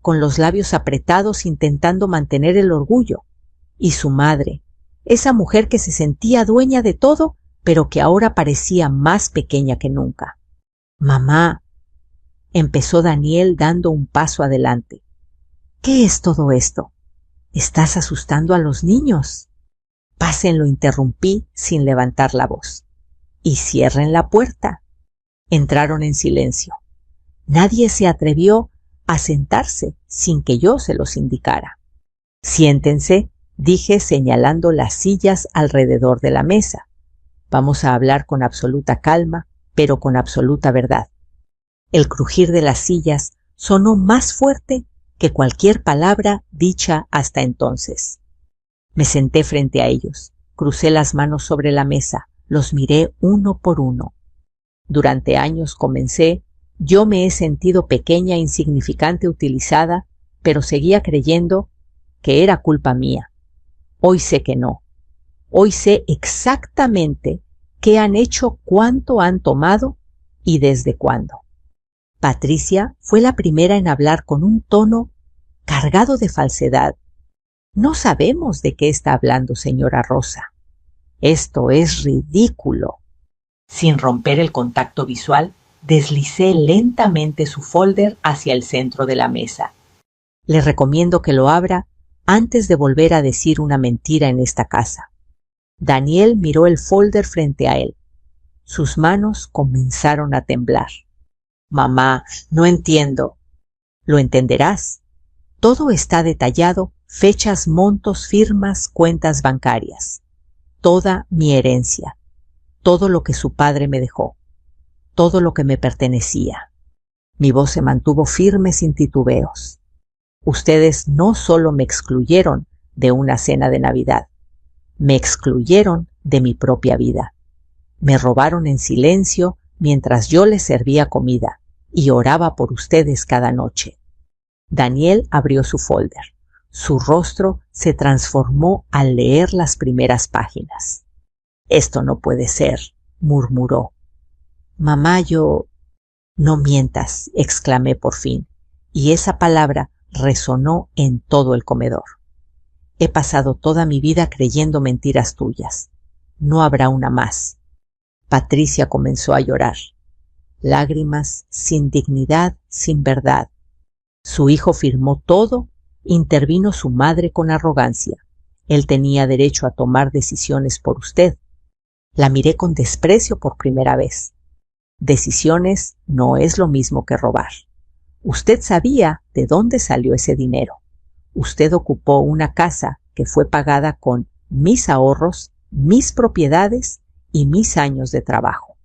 con los labios apretados intentando mantener el orgullo. Y su madre, esa mujer que se sentía dueña de todo, pero que ahora parecía más pequeña que nunca. Mamá, empezó Daniel dando un paso adelante. ¿Qué es todo esto? ¿Estás asustando a los niños? Pasen, lo interrumpí sin levantar la voz. Y cierren la puerta. Entraron en silencio. Nadie se atrevió a sentarse sin que yo se los indicara. Siéntense, dije señalando las sillas alrededor de la mesa. Vamos a hablar con absoluta calma, pero con absoluta verdad. El crujir de las sillas sonó más fuerte que cualquier palabra dicha hasta entonces. Me senté frente a ellos, crucé las manos sobre la mesa, los miré uno por uno. Durante años yo me he sentido pequeña, insignificante, utilizada, pero seguía creyendo que era culpa mía. Hoy sé que no. Hoy sé exactamente qué han hecho, cuánto han tomado y desde cuándo. Patricia fue la primera en hablar con un tono cargado de falsedad. No sabemos de qué está hablando, señora Rosa. Esto es ridículo. Sin romper el contacto visual, deslicé lentamente su folder hacia el centro de la mesa. Le recomiendo que lo abra antes de volver a decir una mentira en esta casa. Daniel miró el folder frente a él. Sus manos comenzaron a temblar. Mamá, no entiendo. Lo entenderás. Todo está detallado, fechas, montos, firmas, cuentas bancarias. Toda mi herencia. Todo lo que su padre me dejó. Todo lo que me pertenecía. Mi voz se mantuvo firme sin titubeos. Ustedes no solo me excluyeron de una cena de Navidad, me excluyeron de mi propia vida. Me robaron en silencio mientras yo les servía comida y oraba por ustedes cada noche. Daniel abrió su folder. Su rostro se transformó al leer las primeras páginas. Esto no puede ser, murmuró. Mamá, yo... No mientas, exclamé por fin, y esa palabra resonó en todo el comedor. He pasado toda mi vida creyendo mentiras tuyas. No habrá una más. Patricia comenzó a llorar. Lágrimas, sin dignidad, sin verdad. Su hijo firmó todo, intervino su madre con arrogancia. Él tenía derecho a tomar decisiones por usted. La miré con desprecio por primera vez. Decisiones no es lo mismo que robar. Usted sabía de dónde salió ese dinero. Usted ocupó una casa que fue pagada con mis ahorros, mis propiedades y mis años de trabajo.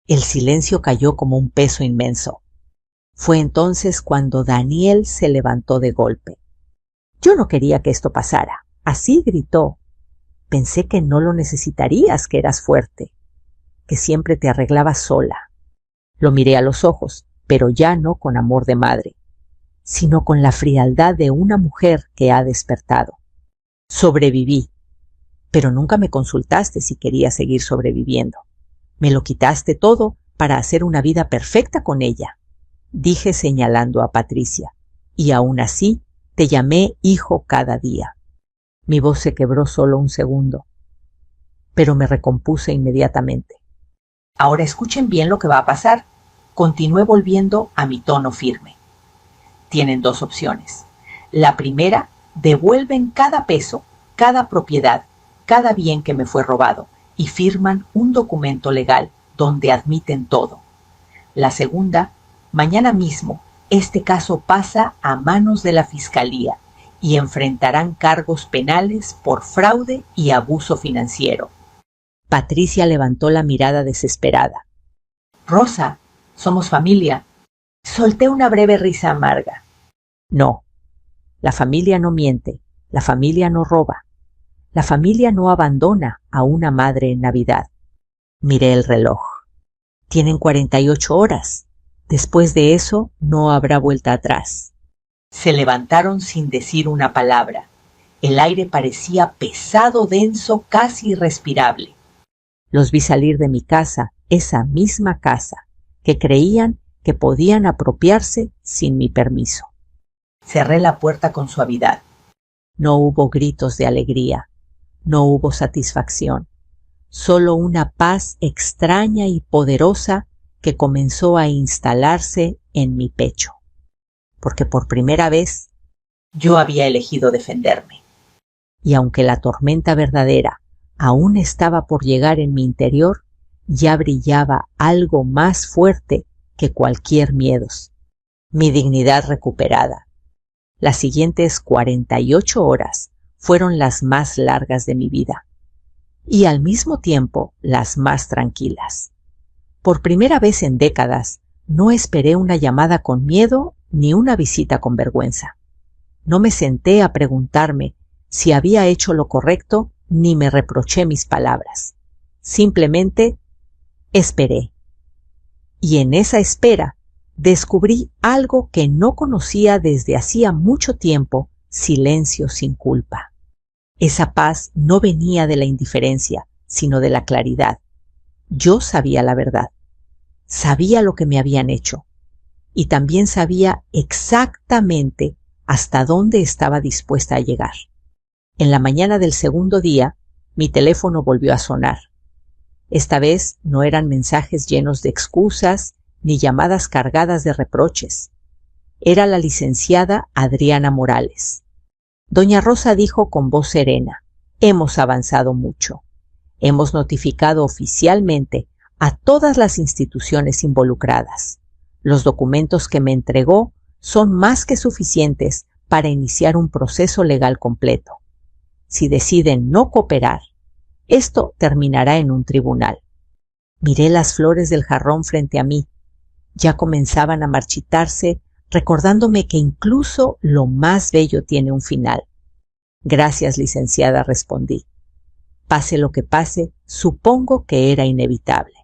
El silencio cayó como un peso inmenso. Fue entonces cuando Daniel se levantó de golpe. Yo no quería que esto pasara. Así gritó. Pensé que no lo necesitarías, que eras fuerte, que siempre te arreglabas sola. Lo miré a los ojos, pero ya no con amor de madre, sino con la frialdad de una mujer que ha despertado. Sobreviví, pero nunca me consultaste si quería seguir sobreviviendo. Me lo quitaste todo para hacer una vida perfecta con ella, dije señalando a Patricia, y aún así te llamé hijo cada día. Mi voz se quebró solo un segundo, pero me recompuse inmediatamente. Ahora escuchen bien lo que va a pasar. Continué volviendo a mi tono firme. Tienen dos opciones. La primera, devuelven cada peso, cada propiedad, cada bien que me fue robado y firman un documento legal donde admiten todo. La segunda, mañana mismo este caso pasa a manos de la Fiscalía y enfrentarán cargos penales por fraude y abuso financiero. Patricia levantó la mirada desesperada. Rosa, somos familia. Solté una breve risa amarga. No, la familia no miente, la familia no roba, la familia no abandona a una madre en Navidad. Miré el reloj. Tienen 48 horas. Después de eso no habrá vuelta atrás. Se levantaron sin decir una palabra. El aire parecía pesado, denso, casi irrespirable. Los vi salir de mi casa, esa misma casa, que creían que podían apropiarse sin mi permiso. Cerré la puerta con suavidad. No hubo gritos de alegría, no hubo satisfacción, solo una paz extraña y poderosa que comenzó a instalarse en mi pecho, porque por primera vez yo había elegido defenderme. Y aunque la tormenta verdadera aún estaba por llegar en mi interior, ya brillaba algo más fuerte que cualquier miedo. mi dignidad recuperada. Las siguientes 48 horas fueron las más largas de mi vida y al mismo tiempo las más tranquilas. Por primera vez en décadas no esperé una llamada con miedo ni una visita con vergüenza. No me senté a preguntarme si había hecho lo correcto ni me reproché mis palabras. Simplemente esperé. Y en esa espera descubrí algo que no conocía desde hacía mucho tiempo: silencio sin culpa. Esa paz no venía de la indiferencia, sino de la claridad. Yo sabía la verdad. Sabía lo que me habían hecho. Y también sabía exactamente hasta dónde estaba dispuesta a llegar. En la mañana del segundo día, mi teléfono volvió a sonar. Esta vez no eran mensajes llenos de excusas ni llamadas cargadas de reproches. Era la licenciada Adriana Morales. Doña Rosa dijo con voz serena: hemos avanzado mucho. Hemos notificado oficialmente a todas las instituciones involucradas. Los documentos que me entregó son más que suficientes para iniciar un proceso legal completo. Si deciden no cooperar, esto terminará en un tribunal. Miré las flores del jarrón frente a mí. Ya comenzaban a marchitarse, recordándome que incluso lo más bello tiene un final. Gracias, licenciada, respondí. Pase lo que pase, supongo que era inevitable.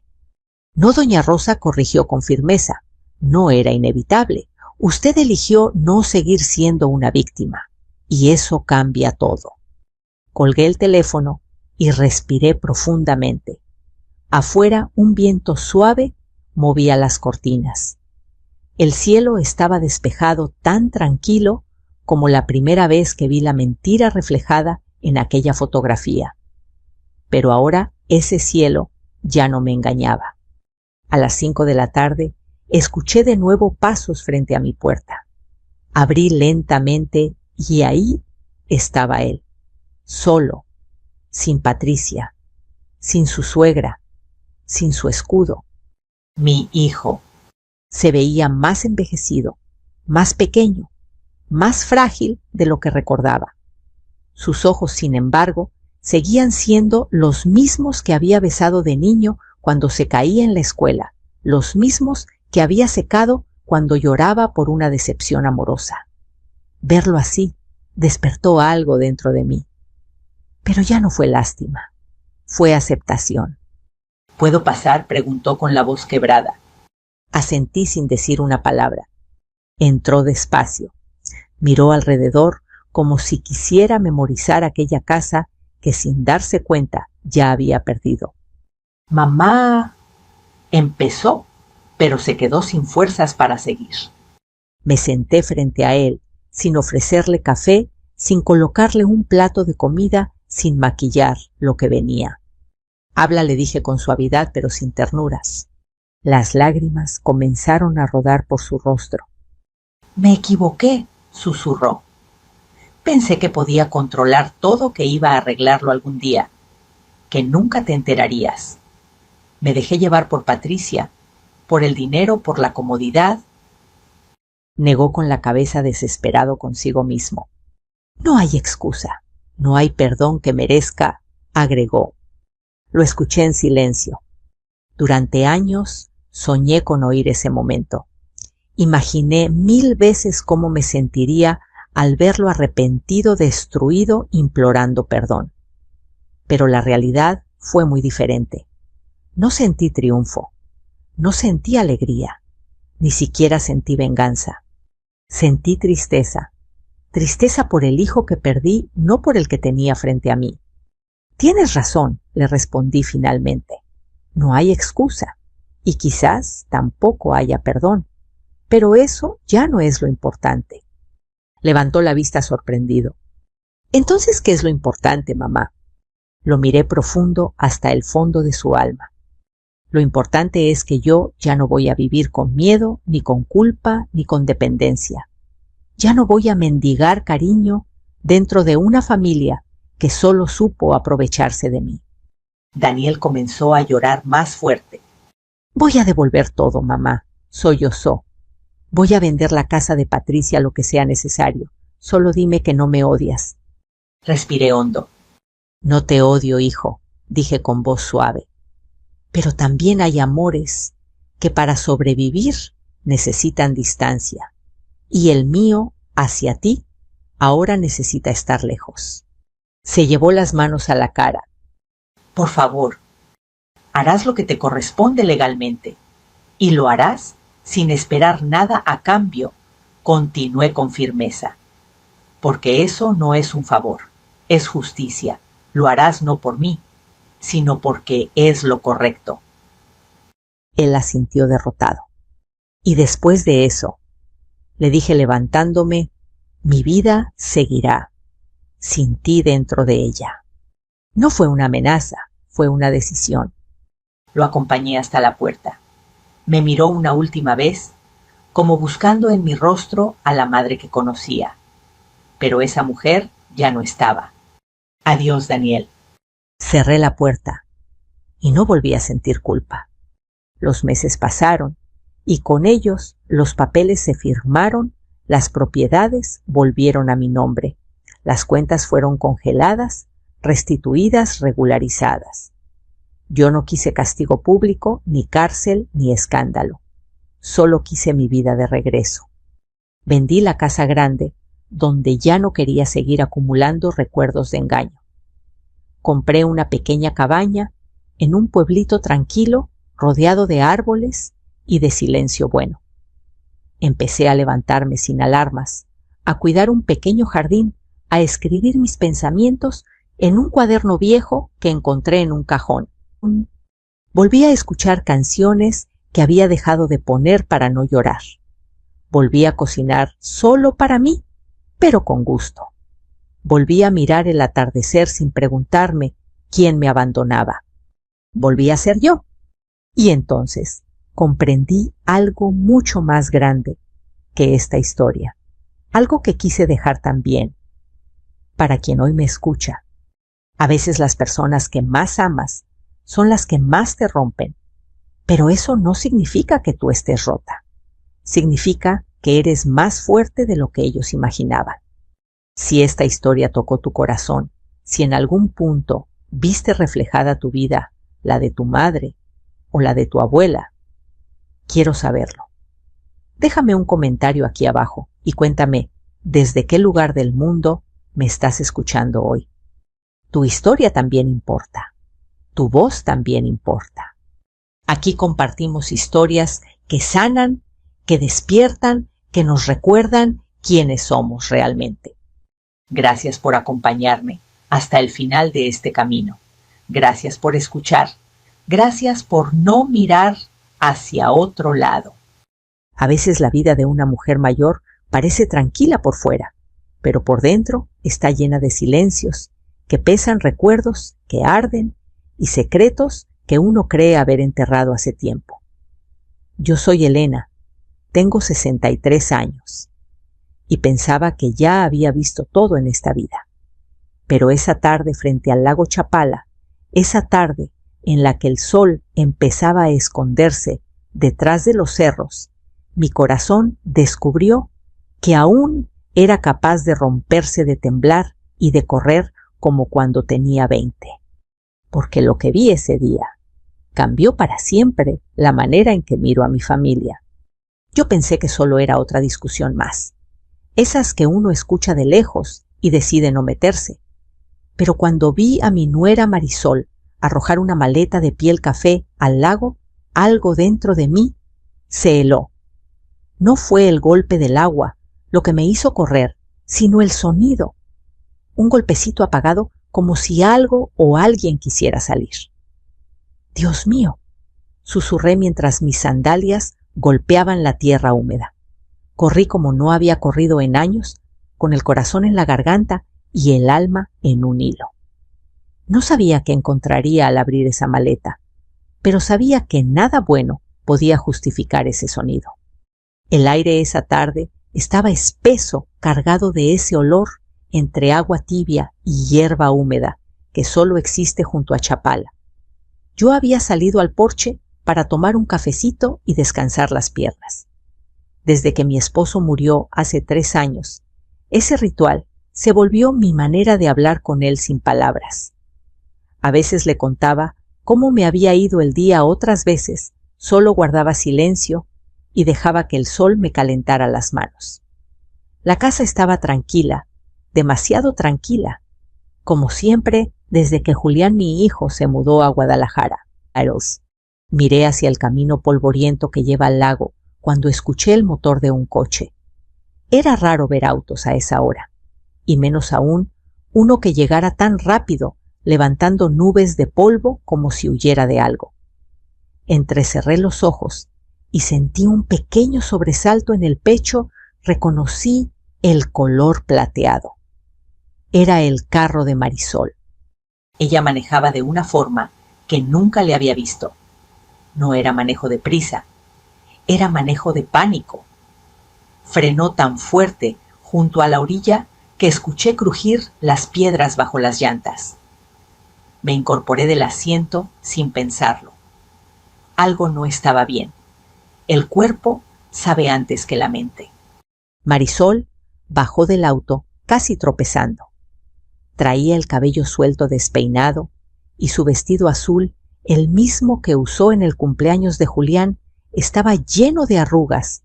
No, doña Rosa, corrigió con firmeza. No era inevitable. Usted eligió no seguir siendo una víctima. Y eso cambia todo. Colgué el teléfono y respiré profundamente. Afuera un viento suave movía las cortinas. El cielo estaba despejado, tan tranquilo como la primera vez que vi la mentira reflejada en aquella fotografía. Pero ahora ese cielo ya no me engañaba. A las 5 de la tarde escuché de nuevo pasos frente a mi puerta. Abrí lentamente y ahí estaba él, solo, sin Patricia, sin su suegra, sin su escudo. Mi hijo. Se veía más envejecido, más pequeño, más frágil de lo que recordaba. Sus ojos, sin embargo, seguían siendo los mismos que había besado de niño cuando se caía en la escuela, los mismos que había secado cuando lloraba por una decepción amorosa. Verlo así despertó algo dentro de mí. Pero ya no fue lástima, fue aceptación. ¿Puedo pasar?, preguntó con la voz quebrada. Asentí sin decir una palabra. Entró despacio. Miró alrededor como si quisiera memorizar aquella casa que sin darse cuenta ya había perdido. Mamá, empezó, pero se quedó sin fuerzas para seguir. Me senté frente a él, sin ofrecerle café, sin colocarle un plato de comida, sin maquillar lo que venía. Habla, le dije con suavidad pero sin ternuras. Las lágrimas comenzaron a rodar por su rostro. Me equivoqué, susurró. Pensé que podía controlar todo, que iba a arreglarlo algún día, que nunca te enterarías. Me dejé llevar por Patricia, por el dinero, por la comodidad. Negó con la cabeza, desesperado consigo mismo. No hay excusa, no hay perdón que merezca, agregó. Lo escuché en silencio. Durante años soñé con oír ese momento. Imaginé 1000 veces cómo me sentiría al verlo arrepentido, destruido, implorando perdón. Pero la realidad fue muy diferente. No sentí triunfo, no sentí alegría, ni siquiera sentí venganza. Sentí tristeza, tristeza por el hijo que perdí, no por el que tenía frente a mí. Tienes razón, le respondí finalmente. No hay excusa, y quizás tampoco haya perdón, pero eso ya no es lo importante. Levantó la vista sorprendido. Entonces, ¿qué es lo importante, mamá? Lo miré profundo hasta el fondo de su alma. Lo importante es que yo ya no voy a vivir con miedo, ni con culpa, ni con dependencia. Ya no voy a mendigar cariño dentro de una familia que solo supo aprovecharse de mí. Daniel comenzó a llorar más fuerte. Voy a devolver todo, mamá, sollozó. Voy a vender la casa de Patricia lo que sea necesario. Solo dime que no me odias. Respiré hondo. No te odio, hijo, dije con voz suave. Pero también hay amores que para sobrevivir necesitan distancia. Y el mío, hacia ti, ahora necesita estar lejos. Se llevó las manos a la cara. Por favor, harás lo que te corresponde legalmente. Y lo harás sin esperar nada a cambio, continué con firmeza. Porque eso no es un favor, es justicia. Lo harás no por mí, sino porque es lo correcto. Él asintió derrotado. Y después de eso, le dije levantándome, mi vida seguirá, sin ti dentro de ella. No fue una amenaza, fue una decisión. Lo acompañé hasta la puerta. Me miró una última vez, como buscando en mi rostro a la madre que conocía. Pero esa mujer ya no estaba. Adiós, Daniel. Cerré la puerta y no volví a sentir culpa. Los meses pasaron y con ellos los papeles se firmaron, las propiedades volvieron a mi nombre, las cuentas fueron congeladas, restituidas, regularizadas. Yo no quise castigo público, ni cárcel, ni escándalo. Solo quise mi vida de regreso. Vendí la casa grande, donde ya no quería seguir acumulando recuerdos de engaño. Compré una pequeña cabaña en un pueblito tranquilo, rodeado de árboles y de silencio bueno. Empecé a levantarme sin alarmas, a cuidar un pequeño jardín, a escribir mis pensamientos en un cuaderno viejo que encontré en un cajón. Volví a escuchar canciones que había dejado de poner para no llorar. Volví a cocinar solo para mí, pero con gusto. Volví a mirar el atardecer sin preguntarme quién me abandonaba. Volví a ser yo. Y entonces comprendí algo mucho más grande que esta historia, algo que quise dejar también para quien hoy me escucha. A veces las personas que más amas son las que más te rompen, pero eso no significa que tú estés rota. Significa que eres más fuerte de lo que ellos imaginaban. Si esta historia tocó tu corazón, si en algún punto viste reflejada tu vida, la de tu madre o la de tu abuela, quiero saberlo. Déjame un comentario aquí abajo y cuéntame desde qué lugar del mundo me estás escuchando hoy. Tu historia también importa. Tu voz también importa. Aquí compartimos historias que sanan, que despiertan, que nos recuerdan quiénes somos realmente. Gracias por acompañarme hasta el final de este camino. Gracias por escuchar. Gracias por no mirar hacia otro lado. A veces la vida de una mujer mayor parece tranquila por fuera, pero por dentro está llena de silencios, que pesan recuerdos, que arden, y secretos que uno cree haber enterrado hace tiempo. Yo soy Elena, tengo 63 años, y pensaba que ya había visto todo en esta vida. Pero esa tarde frente al lago Chapala, esa tarde en la que el sol empezaba a esconderse detrás de los cerros, mi corazón descubrió que aún era capaz de romperse, de temblar y de correr como cuando tenía 20. Porque lo que vi ese día cambió para siempre la manera en que miro a mi familia. Yo pensé que solo era otra discusión más, esas que uno escucha de lejos y decide no meterse. Pero cuando vi a mi nuera Marisol arrojar una maleta de piel café al lago, algo dentro de mí se heló. No fue el golpe del agua lo que me hizo correr, sino el sonido. Un golpecito apagado como si algo o alguien quisiera salir. Dios mío, susurré mientras mis sandalias golpeaban la tierra húmeda. Corrí como no había corrido en años, con el corazón en la garganta y el alma en un hilo. No sabía qué encontraría al abrir esa maleta, pero sabía que nada bueno podía justificar ese sonido. El aire esa tarde estaba espeso, cargado de ese olor entre agua tibia y hierba húmeda que solo existe junto a Chapala. Yo había salido al porche para tomar un cafecito y descansar las piernas. Desde que mi esposo murió hace 3 años, ese ritual se volvió mi manera de hablar con él sin palabras. A veces le contaba cómo me había ido el día, otras veces solo guardaba silencio y dejaba que el sol me calentara las manos. La casa estaba tranquila, demasiado tranquila, como siempre desde que Julián, mi hijo, se mudó a Guadalajara. Miré hacia el camino polvoriento que lleva al lago cuando escuché el motor de un coche. Era raro ver autos a esa hora, y menos aún uno que llegara tan rápido, levantando nubes de polvo como si huyera de algo. Entrecerré los ojos y sentí un pequeño sobresalto en el pecho. Reconocí el color plateado. Era el carro de Marisol. Ella manejaba de una forma que nunca le había visto. No era manejo de prisa, era manejo de pánico. Frenó tan fuerte junto a la orilla que escuché crujir las piedras bajo las llantas. Me incorporé del asiento sin pensarlo. Algo no estaba bien. El cuerpo sabe antes que la mente. Marisol bajó del auto casi tropezando. Traía el cabello suelto despeinado y su vestido azul, el mismo que usó en el cumpleaños de Julián, estaba lleno de arrugas,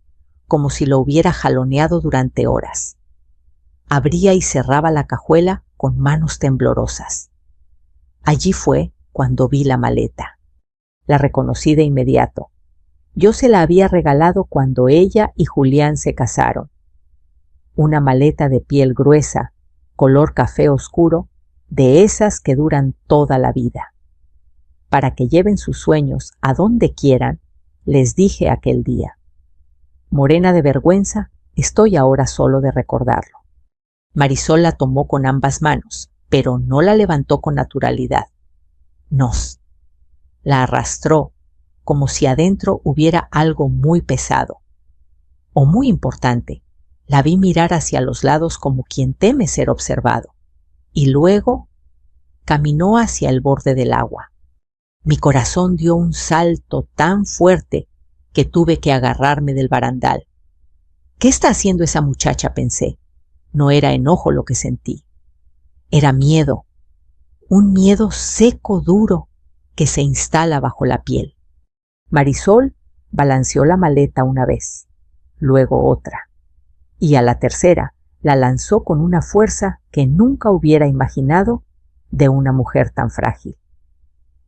como si lo hubiera jaloneado durante horas. Abría y cerraba la cajuela con manos temblorosas. Allí fue cuando vi la maleta. La reconocí de inmediato. Yo se la había regalado cuando ella y Julián se casaron. Una maleta de piel gruesa, color café oscuro, de esas que duran toda la vida. Para que lleven sus sueños a donde quieran, les dije aquel día. Morena de vergüenza, estoy ahora solo de recordarlo. Marisol la tomó con ambas manos, pero no la levantó con naturalidad. Nos. La arrastró, como si adentro hubiera algo muy pesado. O muy importante. La vi mirar hacia los lados como quien teme ser observado. Y luego caminó hacia el borde del agua. Mi corazón dio un salto tan fuerte que tuve que agarrarme del barandal. ¿Qué está haciendo esa muchacha?, pensé. No era enojo lo que sentí. Era miedo. Un miedo seco, duro, que se instala bajo la piel. Marisol balanceó la maleta una vez, luego otra, y a la tercera la lanzó con una fuerza que nunca hubiera imaginado de una mujer tan frágil.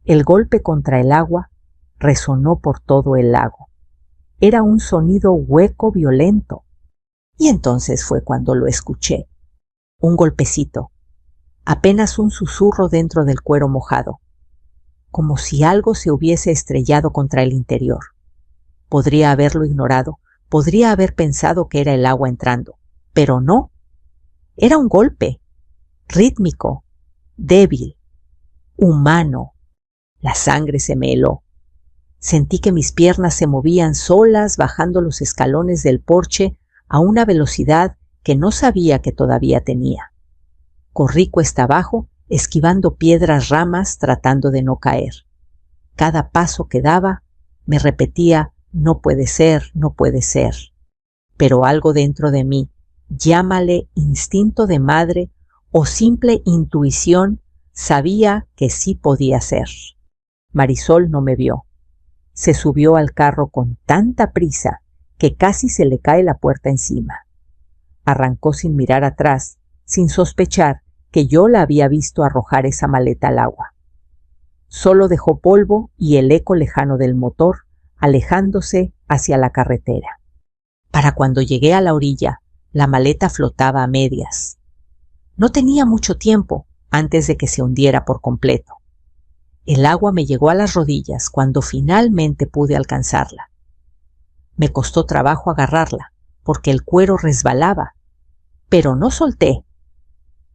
El golpe contra el agua resonó por todo el lago. Era un sonido hueco, violento. Y entonces fue cuando lo escuché. Un golpecito, apenas un susurro dentro del cuero mojado, como si algo se hubiese estrellado contra el interior. Podría haberlo ignorado, podría haber pensado que era el agua entrando, pero no. Era un golpe, rítmico, débil, humano. La sangre se me heló. Sentí que mis piernas se movían solas bajando los escalones del porche a una velocidad que no sabía que todavía tenía. Corrí cuesta abajo, esquivando piedras, ramas, tratando de no caer. Cada paso que daba me repetía: no puede ser, no puede ser. Pero algo dentro de mí, llámale instinto de madre o simple intuición, sabía que sí podía ser. Marisol no me vio. Se subió al carro con tanta prisa que casi se le cae la puerta encima. Arrancó sin mirar atrás, sin sospechar que yo la había visto arrojar esa maleta al agua. Solo dejó polvo y el eco lejano del motor, alejándose hacia la carretera. Para cuando llegué a la orilla, la maleta flotaba a medias. No tenía mucho tiempo antes de que se hundiera por completo. El agua me llegó a las rodillas cuando finalmente pude alcanzarla. Me costó trabajo agarrarla, porque el cuero resbalaba, pero no solté.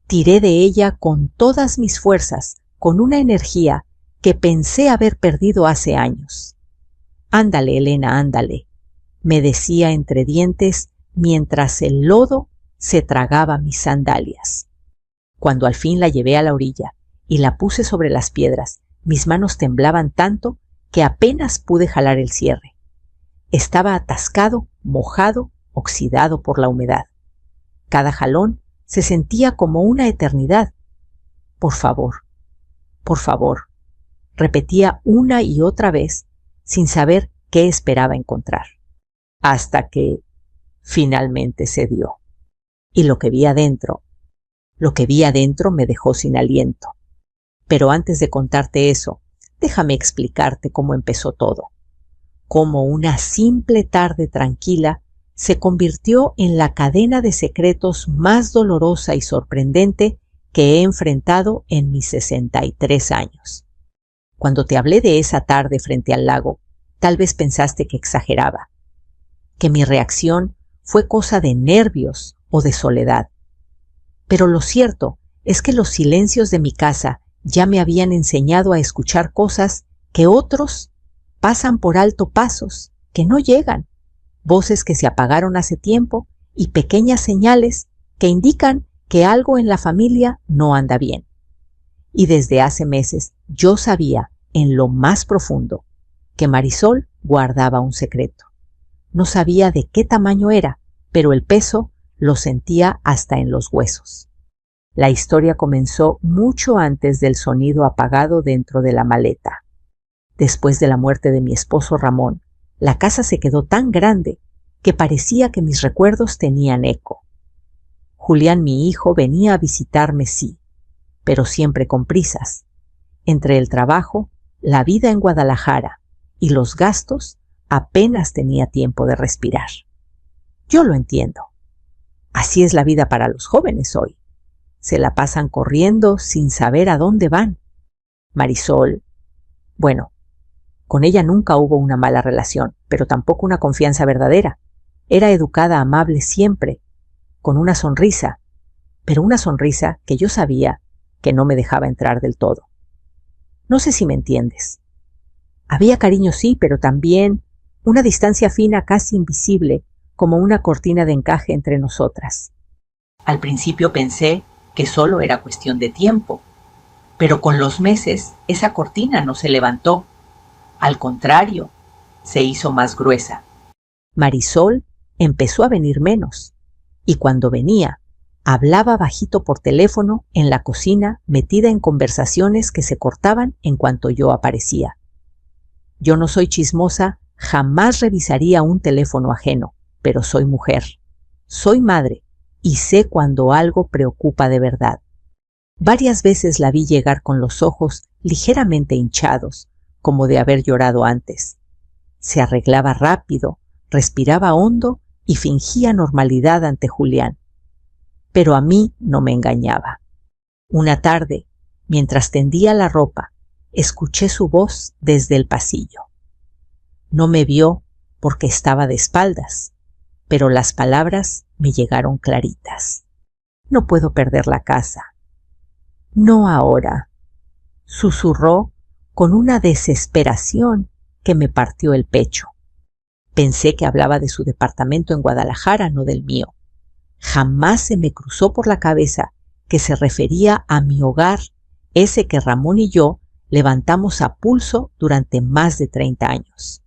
Tiré de ella con todas mis fuerzas, con una energía que pensé haber perdido hace años. «Ándale, Elena, ándale», me decía entre dientes mientras el lodo se tragaba mis sandalias. Cuando al fin la llevé a la orilla y la puse sobre las piedras, mis manos temblaban tanto que apenas pude jalar el cierre. Estaba atascado, mojado, oxidado por la humedad. Cada jalón se sentía como una eternidad. Por favor, repetía una y otra vez sin saber qué esperaba encontrar. Hasta que finalmente se dio. Y lo que vi adentro me dejó sin aliento. Pero antes de contarte eso, déjame explicarte cómo empezó todo. Cómo una simple tarde tranquila se convirtió en la cadena de secretos más dolorosa y sorprendente que he enfrentado en mis 63 años. Cuando te hablé de esa tarde frente al lago, tal vez pensaste que exageraba, que mi reacción fue cosa de nervios o de soledad. Pero lo cierto es que los silencios de mi casa ya me habían enseñado a escuchar cosas que otros pasan por alto, pasos que no llegan, voces que se apagaron hace tiempo y pequeñas señales que indican que algo en la familia no anda bien. Y desde hace meses yo sabía en lo más profundo que Marisol guardaba un secreto. No sabía de qué tamaño era, pero el peso lo sentía hasta en los huesos. La historia comenzó mucho antes del sonido apagado dentro de la maleta. Después de la muerte de mi esposo Ramón, la casa se quedó tan grande que parecía que mis recuerdos tenían eco. Julián, mi hijo, venía a visitarme, sí, pero siempre con prisas. Entre el trabajo, la vida en Guadalajara y los gastos, apenas tenía tiempo de respirar. Yo lo entiendo. Así es la vida para los jóvenes hoy. Se la pasan corriendo sin saber a dónde van. Marisol, bueno, con ella nunca hubo una mala relación, pero tampoco una confianza verdadera. Era educada, amable siempre, con una sonrisa, pero una sonrisa que yo sabía que no me dejaba entrar del todo. No sé si me entiendes. Había cariño, sí, pero también una distancia fina, casi invisible, como una cortina de encaje entre nosotras. Al principio pensé que solo era cuestión de tiempo, pero con los meses esa cortina no se levantó. Al contrario, se hizo más gruesa. Marisol empezó a venir menos, y cuando venía, hablaba bajito por teléfono en la cocina, metida en conversaciones que se cortaban en cuanto yo aparecía. Yo no soy chismosa, jamás revisaría un teléfono ajeno, pero soy mujer, soy madre, y sé cuando algo preocupa de verdad. Varias veces la vi llegar con los ojos ligeramente hinchados, como de haber llorado antes. Se arreglaba rápido, respiraba hondo y fingía normalidad ante Julián. Pero a mí no me engañaba. Una tarde, mientras tendía la ropa, escuché su voz desde el pasillo. No me vio porque estaba de espaldas, pero las palabras me llegaron claritas. No puedo perder la casa. No ahora, susurró con una desesperación que me partió el pecho. Pensé que hablaba de su departamento en Guadalajara, no del mío. Jamás se me cruzó por la cabeza que se refería a mi hogar, ese que Ramón y yo levantamos a pulso durante más de 30 años.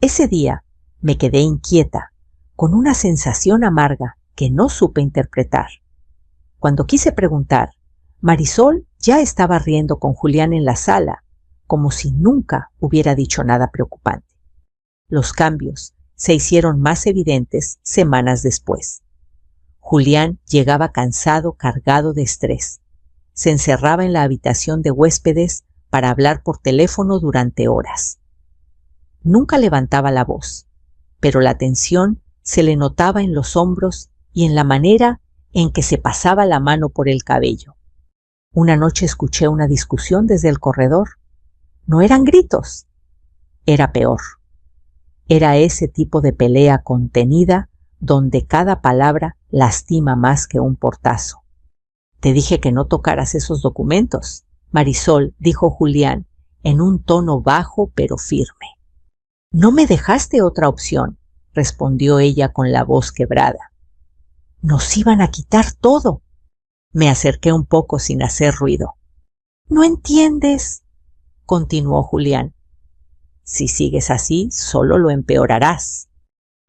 Ese día me quedé inquieta, con una sensación amarga que no supe interpretar. Cuando quise preguntar, Marisol ya estaba riendo con Julián en la sala, como si nunca hubiera dicho nada preocupante. Los cambios se hicieron más evidentes semanas después. Julián llegaba cansado, cargado de estrés. Se encerraba en la habitación de huéspedes para hablar por teléfono durante horas. Nunca levantaba la voz, pero la tensión se le notaba en los hombros y en la manera en que se pasaba la mano por el cabello. Una noche escuché una discusión desde el corredor. No eran gritos, era peor. Era ese tipo de pelea contenida donde cada palabra lastima más que un portazo. Te dije que no tocaras esos documentos, Marisol, dijo Julián, en un tono bajo pero firme. No me dejaste otra opción, respondió ella con la voz quebrada. Nos iban a quitar todo. Me acerqué un poco sin hacer ruido. ¿No entiendes?, continuó Julián. Si sigues así, solo lo empeorarás.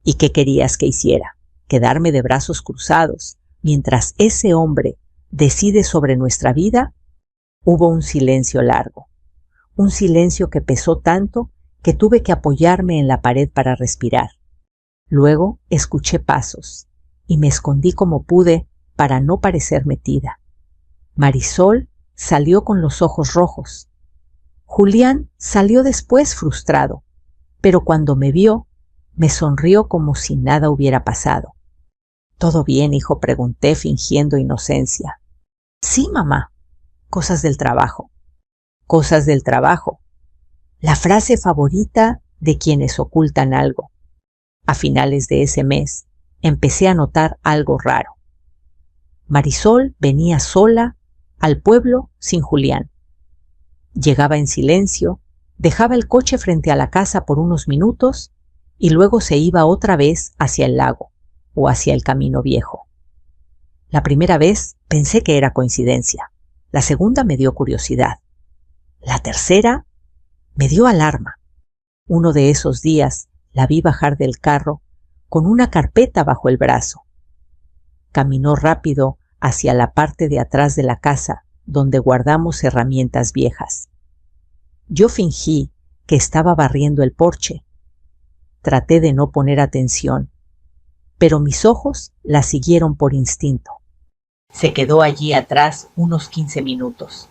¿Y qué querías que hiciera? ¿Quedarme de brazos cruzados mientras ese hombre decide sobre nuestra vida? Hubo un silencio largo, un silencio que pesó tanto que tuve que apoyarme en la pared para respirar. Luego escuché pasos y me escondí como pude para no parecer metida. Marisol salió con los ojos rojos. Julián salió después frustrado, pero cuando me vio, me sonrió como si nada hubiera pasado. ¿Todo bien, hijo?, pregunté fingiendo inocencia. Sí, mamá. Cosas del trabajo. Cosas del trabajo. La frase favorita de quienes ocultan algo. A finales de ese mes, empecé a notar algo raro. Marisol venía sola al pueblo sin Julián. Llegaba en silencio, dejaba el coche frente a la casa por unos minutos y luego se iba otra vez hacia el lago o hacia el camino viejo. La primera vez pensé que era coincidencia. La segunda me dio curiosidad. La tercera me dio alarma. Uno de esos días la vi bajar del carro con una carpeta bajo el brazo. Caminó rápido hacia la parte de atrás de la casa donde guardamos herramientas viejas. Yo fingí que estaba barriendo el porche. Traté de no poner atención, pero mis ojos la siguieron por instinto. Se quedó allí atrás unos 15 minutos.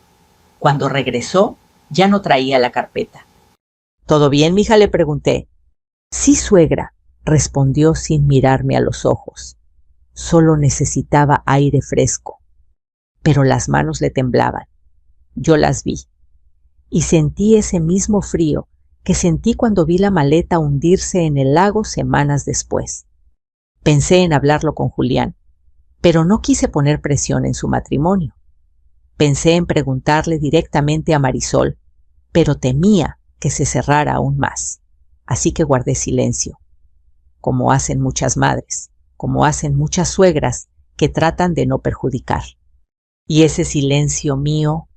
Cuando regresó, ya no traía la carpeta. ¿Todo bien, mija?, le pregunté. Sí, suegra, respondió sin mirarme a los ojos. Solo necesitaba aire fresco. Pero las manos le temblaban. Yo las vi. Y sentí ese mismo frío que sentí cuando vi la maleta hundirse en el lago semanas después. Pensé en hablarlo con Julián, pero no quise poner presión en su matrimonio. Pensé en preguntarle directamente a Marisol, pero temía que se cerrara aún más. Así que guardé silencio, como hacen muchas madres, como hacen muchas suegras que tratan de no perjudicar. Y ese silencio mío,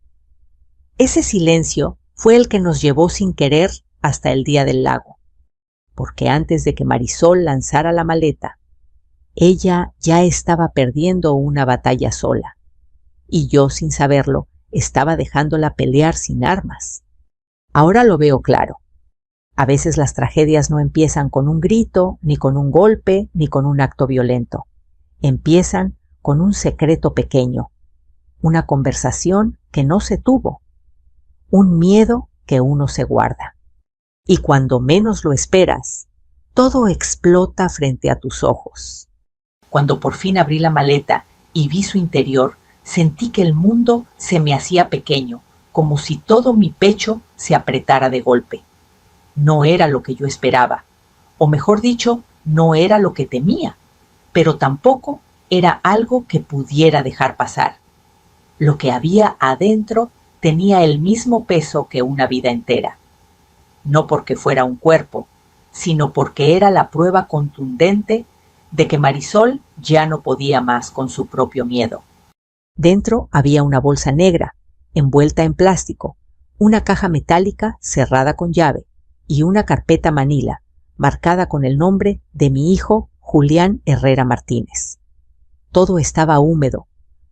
ese silencio fue el que nos llevó sin querer hasta el día del lago, porque antes de que Marisol lanzara la maleta, ella ya estaba perdiendo una batalla sola, y yo, sin saberlo, estaba dejándola pelear sin armas. Ahora lo veo claro. A veces las tragedias no empiezan con un grito, ni con un golpe, ni con un acto violento. Empiezan con un secreto pequeño, una conversación que no se tuvo, un miedo que uno se guarda. Y cuando menos lo esperas, todo explota frente a tus ojos. Cuando por fin abrí la maleta y vi su interior, sentí que el mundo se me hacía pequeño, como si todo mi pecho se apretara de golpe. No era lo que yo esperaba, o mejor dicho, no era lo que temía, pero tampoco era algo que pudiera dejar pasar. Lo que había adentro tenía el mismo peso que una vida entera. No porque fuera un cuerpo, sino porque era la prueba contundente de que Marisol ya no podía más con su propio miedo. Dentro había una bolsa negra, envuelta en plástico, una caja metálica cerrada con llave y una carpeta manila, marcada con el nombre de mi hijo Julián Herrera Martínez. Todo estaba húmedo,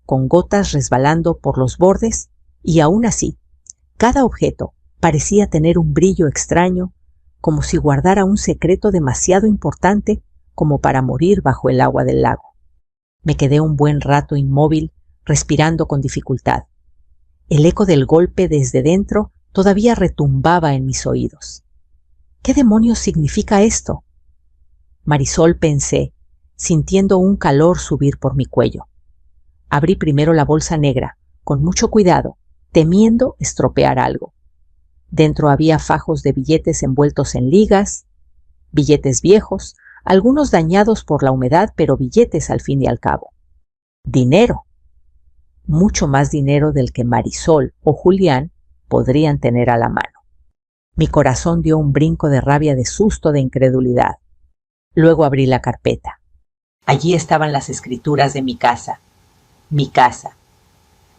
con gotas resbalando por los bordes, y aún así, cada objeto parecía tener un brillo extraño, como si guardara un secreto demasiado importante como para morir bajo el agua del lago. Me quedé un buen rato inmóvil, respirando con dificultad. El eco del golpe desde dentro todavía retumbaba en mis oídos. ¿Qué demonios significa esto? Marisol, pensé, sintiendo un calor subir por mi cuello. Abrí primero la bolsa negra, con mucho cuidado, temiendo estropear algo. Dentro había fajos de billetes envueltos en ligas, billetes viejos, algunos dañados por la humedad, pero billetes al fin y al cabo. Dinero. Mucho más dinero del que Marisol o Julián podrían tener a la mano. Mi corazón dio un brinco de rabia, de susto, de incredulidad. Luego abrí la carpeta. Allí estaban las escrituras de mi casa,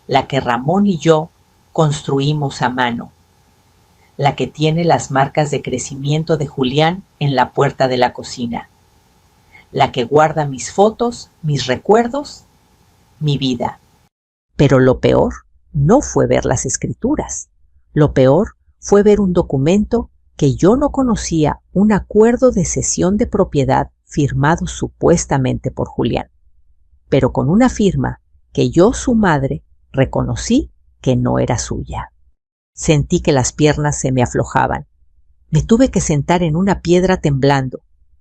la que Ramón y yo construimos a mano. la que tiene las marcas de crecimiento de Julián en la puerta de la cocina, la que guarda mis fotos, mis recuerdos, mi vida. Pero lo peor no fue ver las escrituras. Lo peor fue ver un documento que yo no conocía, un acuerdo de cesión de propiedad firmado supuestamente por Julián, pero con una firma que yo, su madre, reconocí que no era suya. Sentí que las piernas se me aflojaban. Me tuve que sentar en una piedra temblando.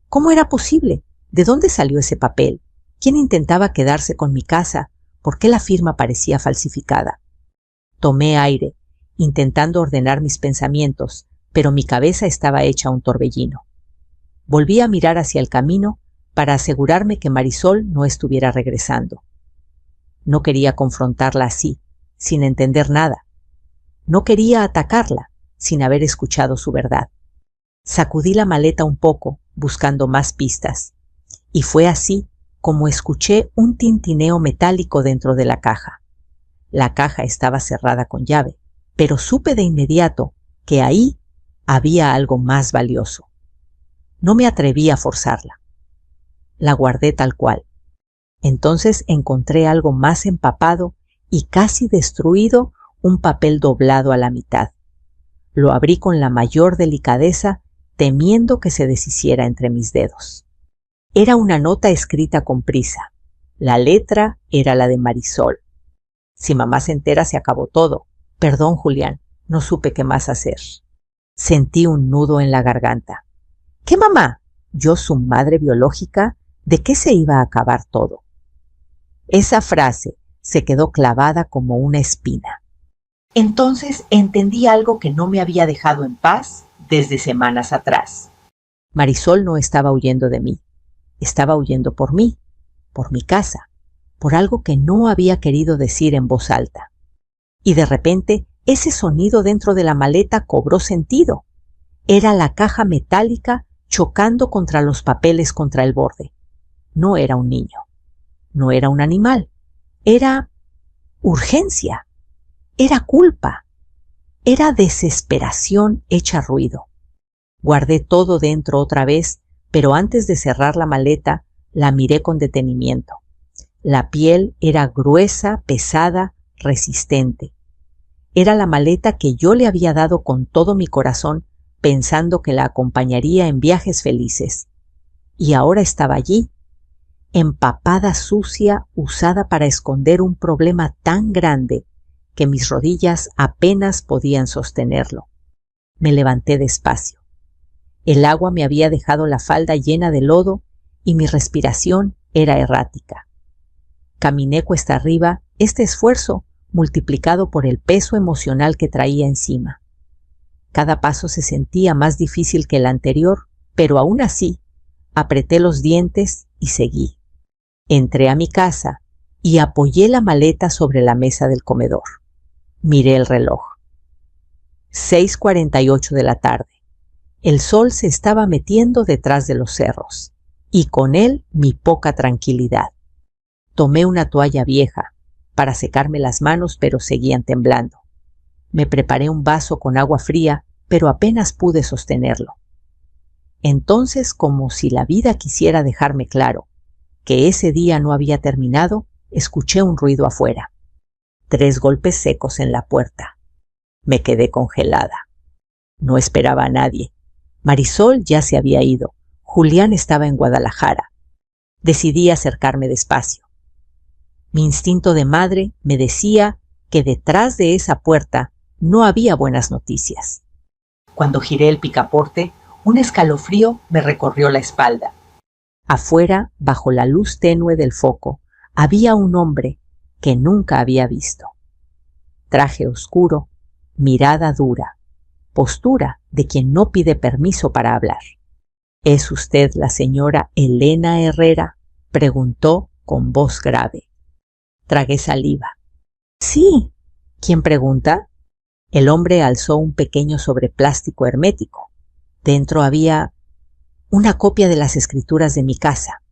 ¿Cómo era posible? ¿De dónde salió ese papel? ¿Quién intentaba quedarse con mi casa? ¿Por qué la firma parecía falsificada? Tomé aire, intentando ordenar mis pensamientos, pero mi cabeza estaba hecha un torbellino. Volví a mirar hacia el camino para asegurarme que Marisol no estuviera regresando. No quería confrontarla así, sin entender nada. No quería atacarla, sin haber escuchado su verdad. Sacudí la maleta un poco, buscando más pistas, y fue así como escuché un tintineo metálico dentro de la caja. La caja estaba cerrada con llave, pero supe de inmediato que ahí había algo más valioso. No me atreví a forzarla. La guardé tal cual. Entonces encontré algo más empapado y casi destruido, un papel doblado a la mitad. Lo abrí con la mayor delicadeza, temiendo que se deshiciera entre mis dedos. Era una nota escrita con prisa. La letra era la de Marisol. Si mamá se entera, se acabó todo. Perdón, Julián, no supe qué más hacer. Sentí un nudo en la garganta. ¿Qué mamá? Yo, su madre biológica, ¿de qué se iba a acabar todo? Esa frase se quedó clavada como una espina. Entonces entendí algo que no me había dejado en paz desde semanas atrás. Marisol no estaba huyendo de mí. Estaba huyendo por mí, por mi casa, por algo que no había querido decir en voz alta. Y de repente, ese sonido dentro de la maleta cobró sentido. Era la caja metálica chocando contra los papeles contra el borde. No era un niño. No era un animal. Era urgencia. Era culpa. Era desesperación hecha ruido. Guardé todo dentro otra vez, pero antes de cerrar la maleta, la miré con detenimiento. La piel era gruesa, pesada, resistente. Era la maleta que yo le había dado con todo mi corazón, pensando que la acompañaría en viajes felices. Y ahora estaba allí, empapada, sucia, usada para esconder un problema tan grande que mis rodillas apenas podían sostenerlo. Me levanté despacio. El agua me había dejado la falda llena de lodo y mi respiración era errática. Caminé cuesta arriba, este esfuerzo multiplicado por el peso emocional que traía encima. Cada paso se sentía más difícil que el anterior, pero aún así apreté los dientes y seguí. Entré a mi casa y apoyé la maleta sobre la mesa del comedor. Miré el reloj. 6:48 de la tarde. El sol se estaba metiendo detrás de los cerros, y con él mi poca tranquilidad. Tomé una toalla vieja para secarme las manos, pero seguían temblando. Me preparé un vaso con agua fría, pero apenas pude sostenerlo. Entonces, como si la vida quisiera dejarme claro que ese día no había terminado, escuché un ruido afuera. 3 golpes secos en la puerta. Me quedé congelada. No esperaba a nadie. Marisol ya se había ido. Julián estaba en Guadalajara. Decidí acercarme despacio. Mi instinto de madre me decía que detrás de esa puerta no había buenas noticias. Cuando giré el picaporte, un escalofrío me recorrió la espalda. Afuera, bajo la luz tenue del foco, había un hombre que nunca había visto. Traje oscuro, mirada dura, postura de quien no pide permiso para hablar. ¿Es usted la señora Elena Herrera?, preguntó con voz grave. Tragué saliva. Sí. ¿Quién pregunta? El hombre alzó un pequeño sobreplástico hermético. Dentro había una copia de las escrituras de mi casa.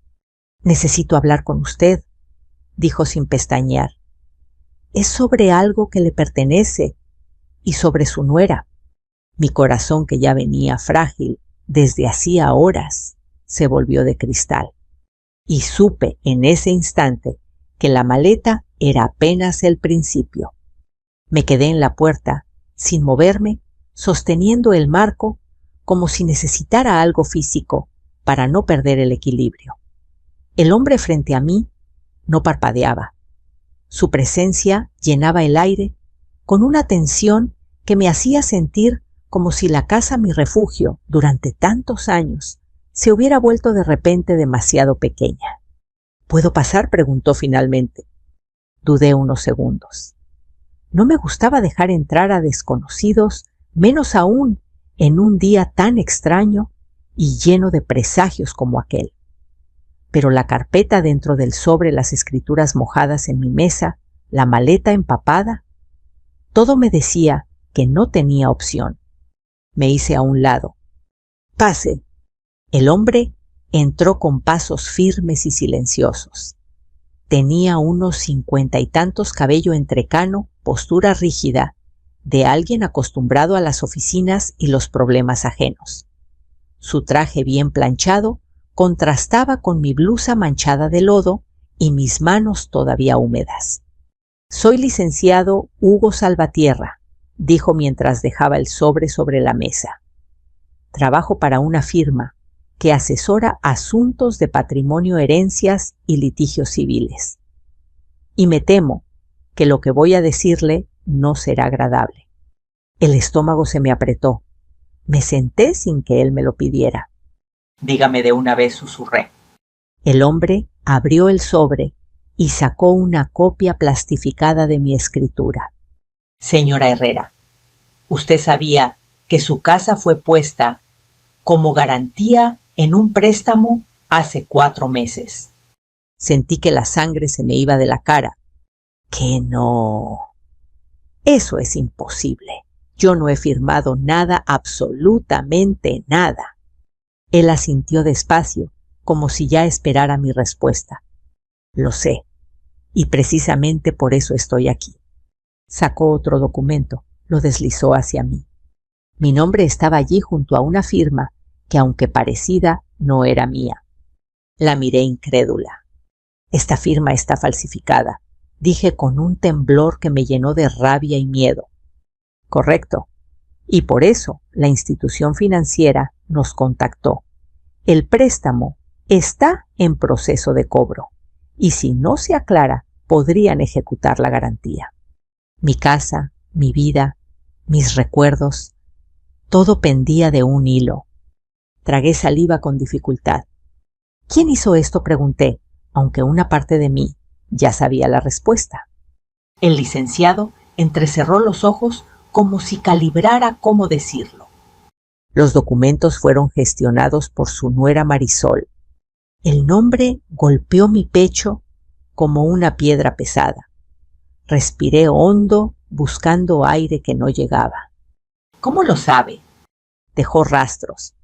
Necesito hablar con usted, dijo sin pestañear. Es sobre algo que le pertenece y sobre su nuera. Mi corazón, que ya venía frágil desde hacía horas, se volvió de cristal. Y supe en ese instante que la maleta era apenas el principio. Me quedé en la puerta, sin moverme, sosteniendo el marco como si necesitara algo físico para no perder el equilibrio. El hombre frente a mí no parpadeaba. Su presencia llenaba el aire con una tensión que me hacía sentir como si la casa, mi refugio, durante tantos años, se hubiera vuelto de repente demasiado pequeña. ¿Puedo pasar?, preguntó finalmente. Dudé unos segundos. No me gustaba dejar entrar a desconocidos, menos aún en un día tan extraño y lleno de presagios como aquel. Pero la carpeta dentro del sobre, las escrituras mojadas en mi mesa, la maleta empapada, todo me decía que no tenía opción. Me hice a un lado. «Pase». El hombre entró con pasos firmes y silenciosos. Tenía unos 50 y tantos, cabello entrecano, postura rígida, de alguien acostumbrado a las oficinas y los problemas ajenos. Su traje bien planchado contrastaba con mi blusa manchada de lodo y mis manos todavía húmedas. «Soy licenciado Hugo Salvatierra», dijo mientras dejaba el sobre la mesa. «Trabajo para una firma que asesora asuntos de patrimonio, herencias y litigios civiles. Y me temo que lo que voy a decirle no será agradable». El estómago se me apretó. Me senté sin que él me lo pidiera. «Dígame de una vez», susurré. El hombre abrió el sobre y sacó una copia plastificada de mi escritura. «Señora Herrera, usted sabía que su casa fue puesta como garantía en un préstamo hace 4 meses. Sentí que la sangre se me iba de la cara. «¡Que no! Eso es imposible. Yo no he firmado nada, absolutamente nada». Él asintió despacio, como si ya esperara mi respuesta. «Lo sé, y precisamente por eso estoy aquí». Sacó otro documento, lo deslizó hacia mí. Mi nombre estaba allí junto a una firma que, aunque parecida, no era mía. La miré incrédula. «Esta firma está falsificada», dije con un temblor que me llenó de rabia y miedo. «Correcto. Y por eso la institución financiera nos contactó. El préstamo está en proceso de cobro, y si no se aclara, podrían ejecutar la garantía. Mi casa, mi vida, mis recuerdos, todo pendía de un hilo». Tragué saliva con dificultad. «¿Quién hizo esto?», pregunté, aunque una parte de mí ya sabía la respuesta. El licenciado entrecerró los ojos como si calibrara cómo decirlo. «Los documentos fueron gestionados por su nuera Marisol». El nombre golpeó mi pecho como una piedra pesada. Respiré hondo, buscando aire que no llegaba. «¿Cómo lo sabe?». Dejó rastros.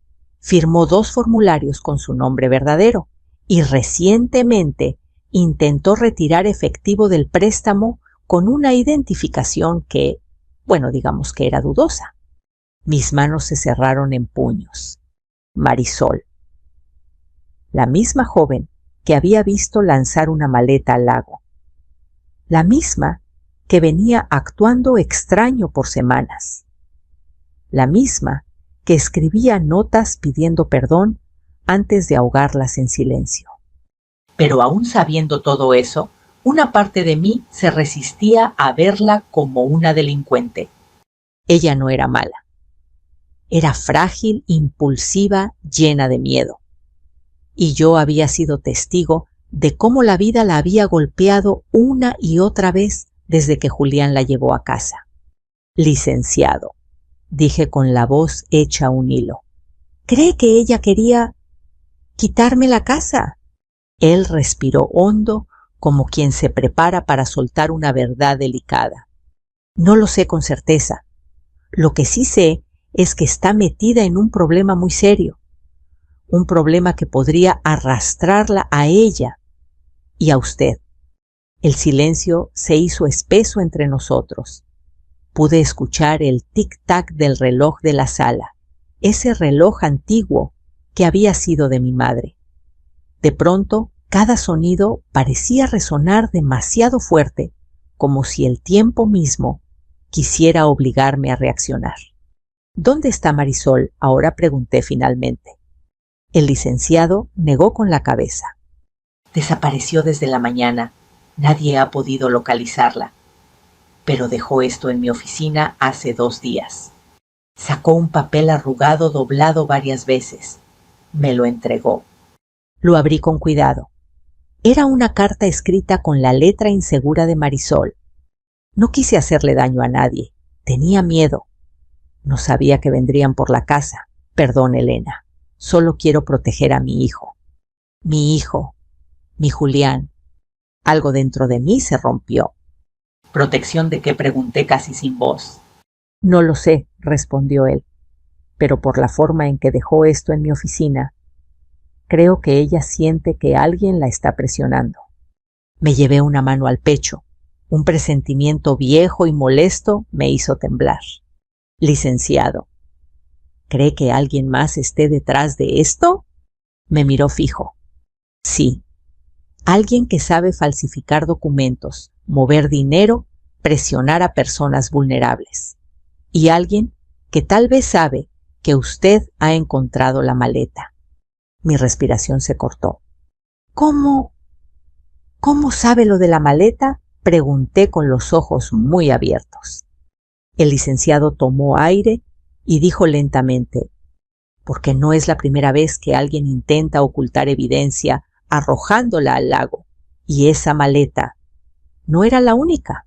Firmó 2 formularios con su nombre verdadero y recientemente intentó retirar efectivo del préstamo con una identificación que, digamos que era dudosa. Mis manos se cerraron en puños. Marisol. La misma joven que había visto lanzar una maleta al lago. La misma que venía actuando extraño por semanas. La misma que escribía notas pidiendo perdón antes de ahogarlas en silencio. Pero aún sabiendo todo eso, una parte de mí se resistía a verla como una delincuente. Ella no era mala. Era frágil, impulsiva, llena de miedo. Y yo había sido testigo de cómo la vida la había golpeado una y otra vez desde que Julián la llevó a casa. «Licenciado», dije con la voz hecha un hilo, «¿cree que ella quería quitarme la casa?». Él respiró hondo, como quien se prepara para soltar una verdad delicada. «No lo sé con certeza. Lo que sí sé es que está metida en un problema muy serio. Un problema que podría arrastrarla a ella y a usted». El silencio se hizo espeso entre nosotros. Pude escuchar el tic-tac del reloj de la sala, ese reloj antiguo que había sido de mi madre. De pronto, cada sonido parecía resonar demasiado fuerte, como si el tiempo mismo quisiera obligarme a reaccionar. ¿Dónde está Marisol ahora?, pregunté finalmente. El licenciado negó con la cabeza. Desapareció desde la mañana. Nadie ha podido localizarla. Pero dejó esto en mi oficina hace 2 días. Sacó un papel arrugado doblado varias veces. Me lo entregó. Lo abrí con cuidado. Era una carta escrita con la letra insegura de Marisol. No quise hacerle daño a nadie. Tenía miedo. No sabía que vendrían por la casa. Perdón, Elena. Solo quiero proteger a mi hijo. Mi hijo. Mi Julián. Algo dentro de mí se rompió. ¿Protección de qué?, pregunté casi sin voz. No lo sé, respondió él. Pero por la forma en que dejó esto en mi oficina, creo que ella siente que alguien la está presionando. Me llevé una mano al pecho. Un presentimiento viejo y molesto me hizo temblar. Licenciado, ¿cree que alguien más esté detrás de esto? Me miró fijo. Sí, alguien que sabe falsificar documentos, mover dinero, presionar a personas vulnerables. Y alguien que tal vez sabe que usted ha encontrado la maleta. Mi respiración se cortó. ¿Cómo sabe lo de la maleta?, pregunté con los ojos muy abiertos. El licenciado tomó aire y dijo lentamente: porque no es la primera vez que alguien intenta ocultar evidencia arrojándola al lago, y esa maleta no era la única.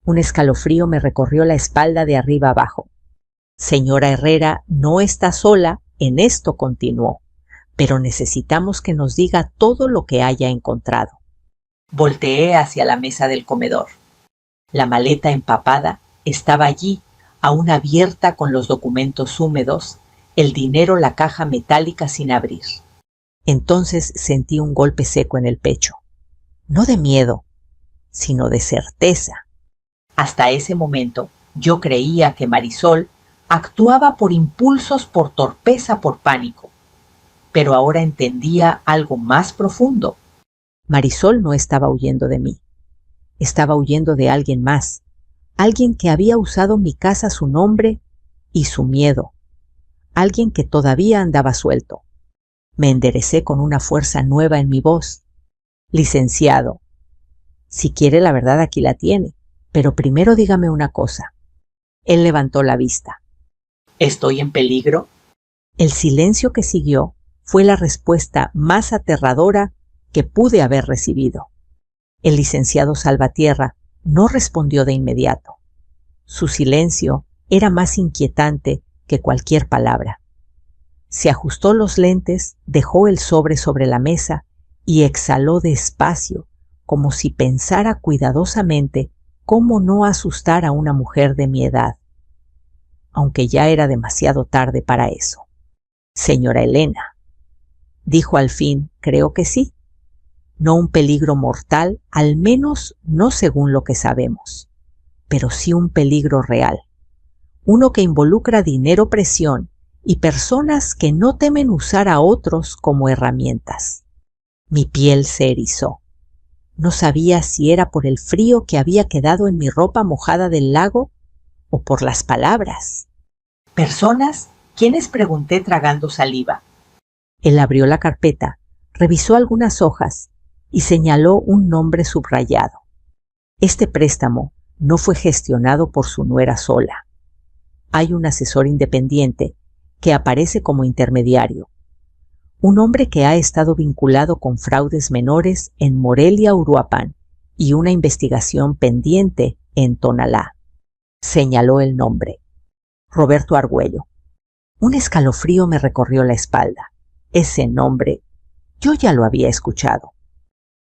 Un escalofrío me recorrió la espalda de arriba abajo. Señora Herrera no está sola en esto, continuó, pero necesitamos que nos diga todo lo que haya encontrado. Volteé hacia la mesa del comedor. La maleta empapada estaba allí, aún abierta, con los documentos húmedos, el dinero, la caja metálica sin abrir. Entonces sentí un golpe seco en el pecho. No de miedo, sino de certeza. Hasta ese momento yo creía que Marisol actuaba por impulsos, por torpeza, por pánico. Pero ahora entendía algo más profundo. Marisol no estaba huyendo de mí. Estaba huyendo de alguien más. Alguien que había usado mi casa, su nombre y su miedo. Alguien que todavía andaba suelto. Me enderecé con una fuerza nueva en mi voz. Licenciado, si quiere la verdad aquí la tiene, pero primero dígame una cosa. Él levantó la vista. ¿Estoy en peligro? El silencio que siguió fue la respuesta más aterradora que pude haber recibido. El licenciado Salvatierra no respondió de inmediato. Su silencio era más inquietante que cualquier palabra. Se ajustó los lentes, dejó el sobre la mesa y exhaló despacio, como si pensara cuidadosamente cómo no asustar a una mujer de mi edad, aunque ya era demasiado tarde para eso. Señora Elena, dijo al fin, creo que sí. No un peligro mortal, al menos no según lo que sabemos, pero sí un peligro real. Uno que involucra dinero, presión y personas que no temen usar a otros como herramientas. Mi piel se erizó. No sabía si era por el frío que había quedado en mi ropa mojada del lago o por las palabras. ¿Personas? ¿Quiénes?, pregunté tragando saliva. Él abrió la carpeta, revisó algunas hojas y señaló un nombre subrayado. Este préstamo no fue gestionado por su nuera sola. Hay un asesor independiente que aparece como intermediario. Un hombre que ha estado vinculado con fraudes menores en Morelia, Uruapan, y una investigación pendiente en Tonalá. Señaló el nombre. Roberto Argüello. Un escalofrío me recorrió la espalda. Ese nombre, yo ya lo había escuchado.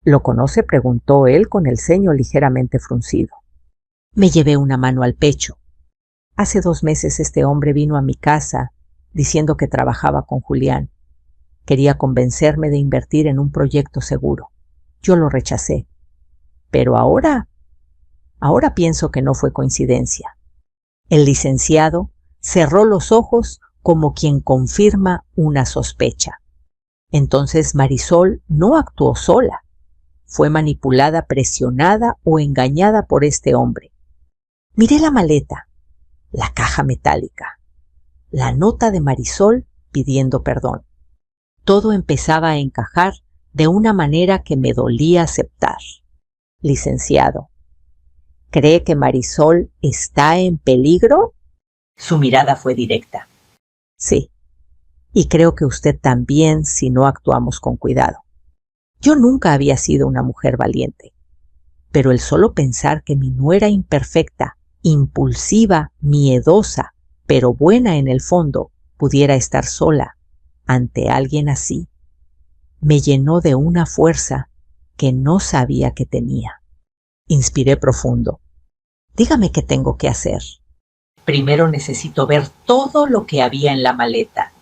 ¿Lo conoce?, preguntó él con el ceño ligeramente fruncido. Me llevé una mano al pecho. Hace 2 meses este hombre vino a mi casa diciendo que trabajaba con Julián. Quería convencerme de invertir en un proyecto seguro. Yo lo rechacé. Pero ahora pienso que no fue coincidencia. El licenciado cerró los ojos como quien confirma una sospecha. Entonces Marisol no actuó sola. Fue manipulada, presionada o engañada por este hombre. Miré la maleta, la caja metálica, la nota de Marisol pidiendo perdón. Todo empezaba a encajar de una manera que me dolía aceptar. Licenciado, ¿cree que Marisol está en peligro? Su mirada fue directa. Sí, y creo que usted también si no actuamos con cuidado. Yo nunca había sido una mujer valiente, pero el solo pensar que mi nuera imperfecta, impulsiva, miedosa, pero buena en el fondo, pudiera estar sola ante alguien así, me llenó de una fuerza que no sabía que tenía. Inspiré profundo. Dígame qué tengo que hacer. Primero necesito ver todo lo que había en la maleta.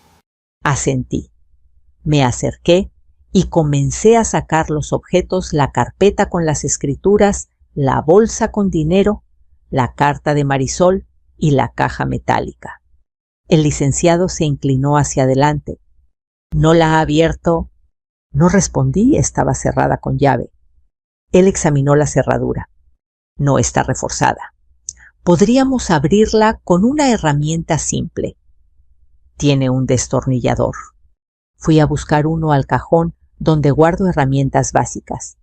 Asentí. Me acerqué y comencé a sacar los objetos, la carpeta con las escrituras, la bolsa con dinero, la carta de Marisol y la caja metálica. El licenciado se inclinó hacia adelante. ¿No la ha abierto? No respondí, estaba cerrada con llave. Él examinó la cerradura. No está reforzada. Podríamos abrirla con una herramienta simple. Tiene un destornillador. Fui a buscar uno al cajón donde guardo herramientas básicas.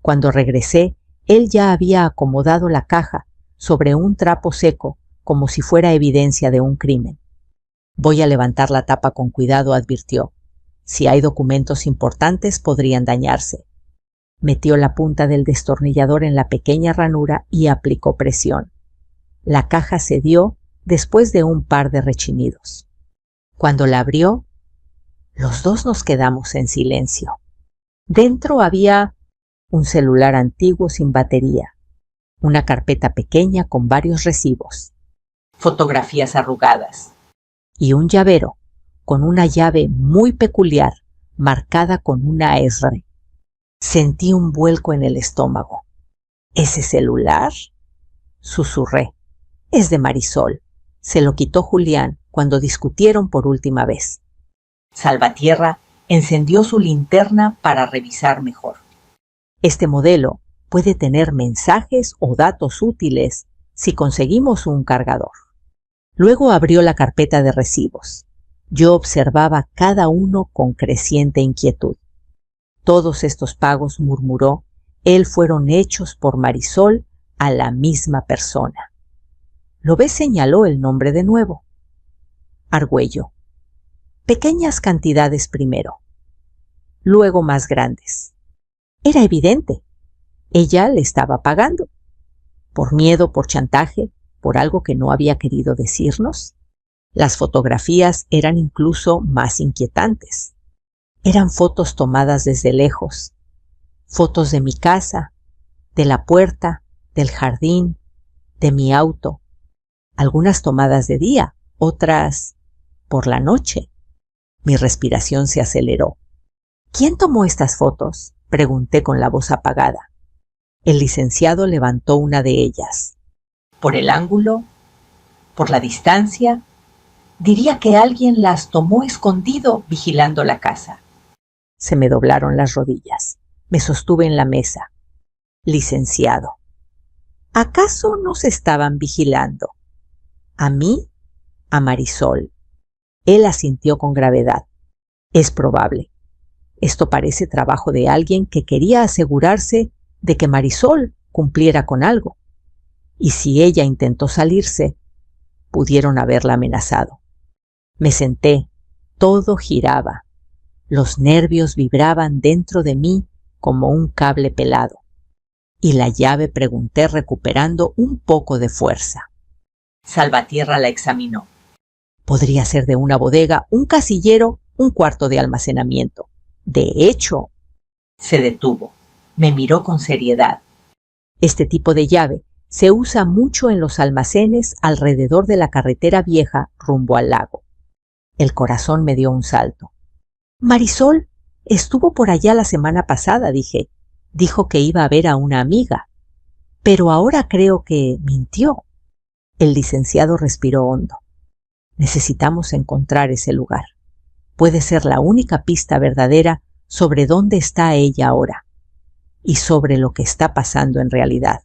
Cuando regresé, él ya había acomodado la caja sobre un trapo seco como si fuera evidencia de un crimen. Voy a levantar la tapa con cuidado, advirtió. Si hay documentos importantes podrían dañarse. Metió la punta del destornillador en la pequeña ranura y aplicó presión. La caja cedió después de un par de rechinidos. Cuando la abrió, los dos nos quedamos en silencio. Dentro había un celular antiguo sin batería, una carpeta pequeña con varios recibos, fotografías arrugadas y un llavero con una llave muy peculiar marcada con una R. Sentí un vuelco en el estómago. ¿Ese celular? Susurré. Es de Marisol. Se lo quitó Julián cuando discutieron por última vez. Salvatierra encendió su linterna para revisar mejor. Este modelo puede tener mensajes o datos útiles si conseguimos un cargador. Luego abrió la carpeta de recibos. Yo observaba cada uno con creciente inquietud. Todos estos pagos, murmuró, él fueron hechos por Marisol a la misma persona. Lobé señaló el nombre de nuevo. Argüello. Pequeñas cantidades primero, luego más grandes. Era evidente. Ella le estaba pagando. ¿Por miedo, por chantaje, por algo que no había querido decirnos? Las fotografías eran incluso más inquietantes. Eran fotos tomadas desde lejos. Fotos de mi casa, de la puerta, del jardín, de mi auto. Algunas tomadas de día, otras por la noche. Mi respiración se aceleró. ¿Quién tomó estas fotos?, pregunté con la voz apagada. El licenciado levantó una de ellas. Por el ángulo, por la distancia, diría que alguien las tomó escondido vigilando la casa. Se me doblaron las rodillas. Me sostuve en la mesa. Licenciado, ¿acaso nos estaban vigilando? ¿A mí? ¿A Marisol? Él asintió con gravedad. Es probable. Esto parece trabajo de alguien que quería asegurarse de que Marisol cumpliera con algo. Y si ella intentó salirse, pudieron haberla amenazado. Me senté, todo giraba. Los nervios vibraban dentro de mí como un cable pelado. Y la llave, pregunté recuperando un poco de fuerza. Salvatierra la examinó. Podría ser de una bodega, un casillero, un cuarto de almacenamiento. De hecho, se detuvo. Me miró con seriedad. Este tipo de llave se usa mucho en los almacenes alrededor de la carretera vieja rumbo al lago. El corazón me dio un salto. Marisol estuvo por allá la semana pasada, dije. Dijo que iba a ver a una amiga. Pero ahora creo que mintió. El licenciado respiró hondo. Necesitamos encontrar ese lugar. Puede ser la única pista verdadera sobre dónde está ella ahora y sobre lo que está pasando en realidad.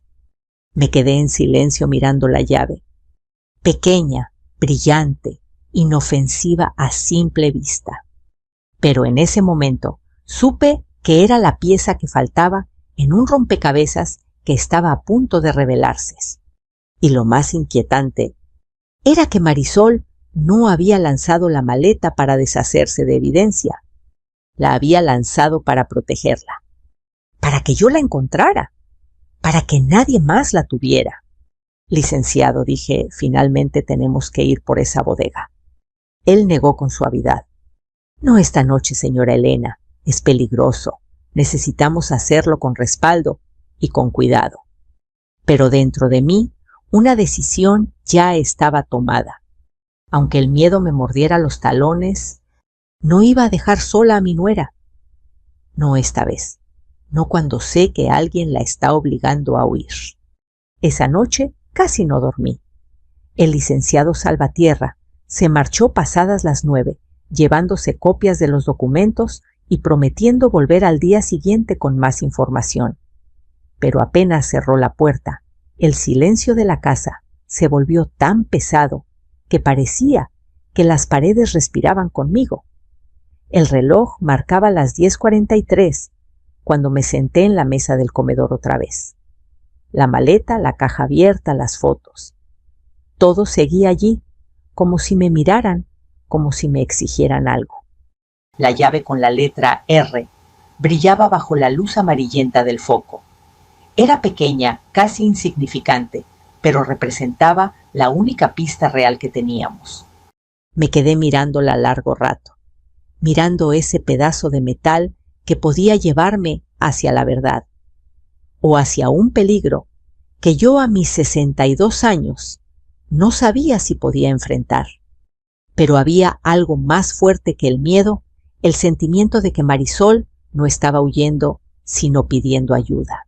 Me quedé en silencio mirando la llave. Pequeña, brillante, inofensiva a simple vista. Pero en ese momento supe que era la pieza que faltaba en un rompecabezas que estaba a punto de revelarse. Y lo más inquietante era que Marisol no había lanzado la maleta para deshacerse de evidencia. La había lanzado para protegerla, para que yo la encontrara, para que nadie más la tuviera. Licenciado, dije, finalmente tenemos que ir por esa bodega. Él negó con suavidad. No esta noche, señora Elena, es peligroso. Necesitamos hacerlo con respaldo y con cuidado. Pero dentro de mí, una decisión ya estaba tomada. Aunque el miedo me mordiera los talones, no iba a dejar sola a mi nuera. No esta vez, no cuando sé que alguien la está obligando a huir. Esa noche casi no dormí. El licenciado Salvatierra se marchó pasadas las 9, llevándose copias de los documentos y prometiendo volver al día siguiente con más información. Pero apenas cerró la puerta, el silencio de la casa se volvió tan pesado que parecía que las paredes respiraban conmigo. El reloj marcaba las 10:43 cuando me senté en la mesa del comedor otra vez. La maleta, la caja abierta, las fotos. Todo seguía allí, como si me miraran, como si me exigieran algo. La llave con la letra R brillaba bajo la luz amarillenta del foco. Era pequeña, casi insignificante, pero representaba la única pista real que teníamos. Me quedé mirándola largo rato, mirando ese pedazo de metal que podía llevarme hacia la verdad, o hacia un peligro que yo a mis 62 años no sabía si podía enfrentar. Pero había algo más fuerte que el miedo, el sentimiento de que Marisol no estaba huyendo, sino pidiendo ayuda.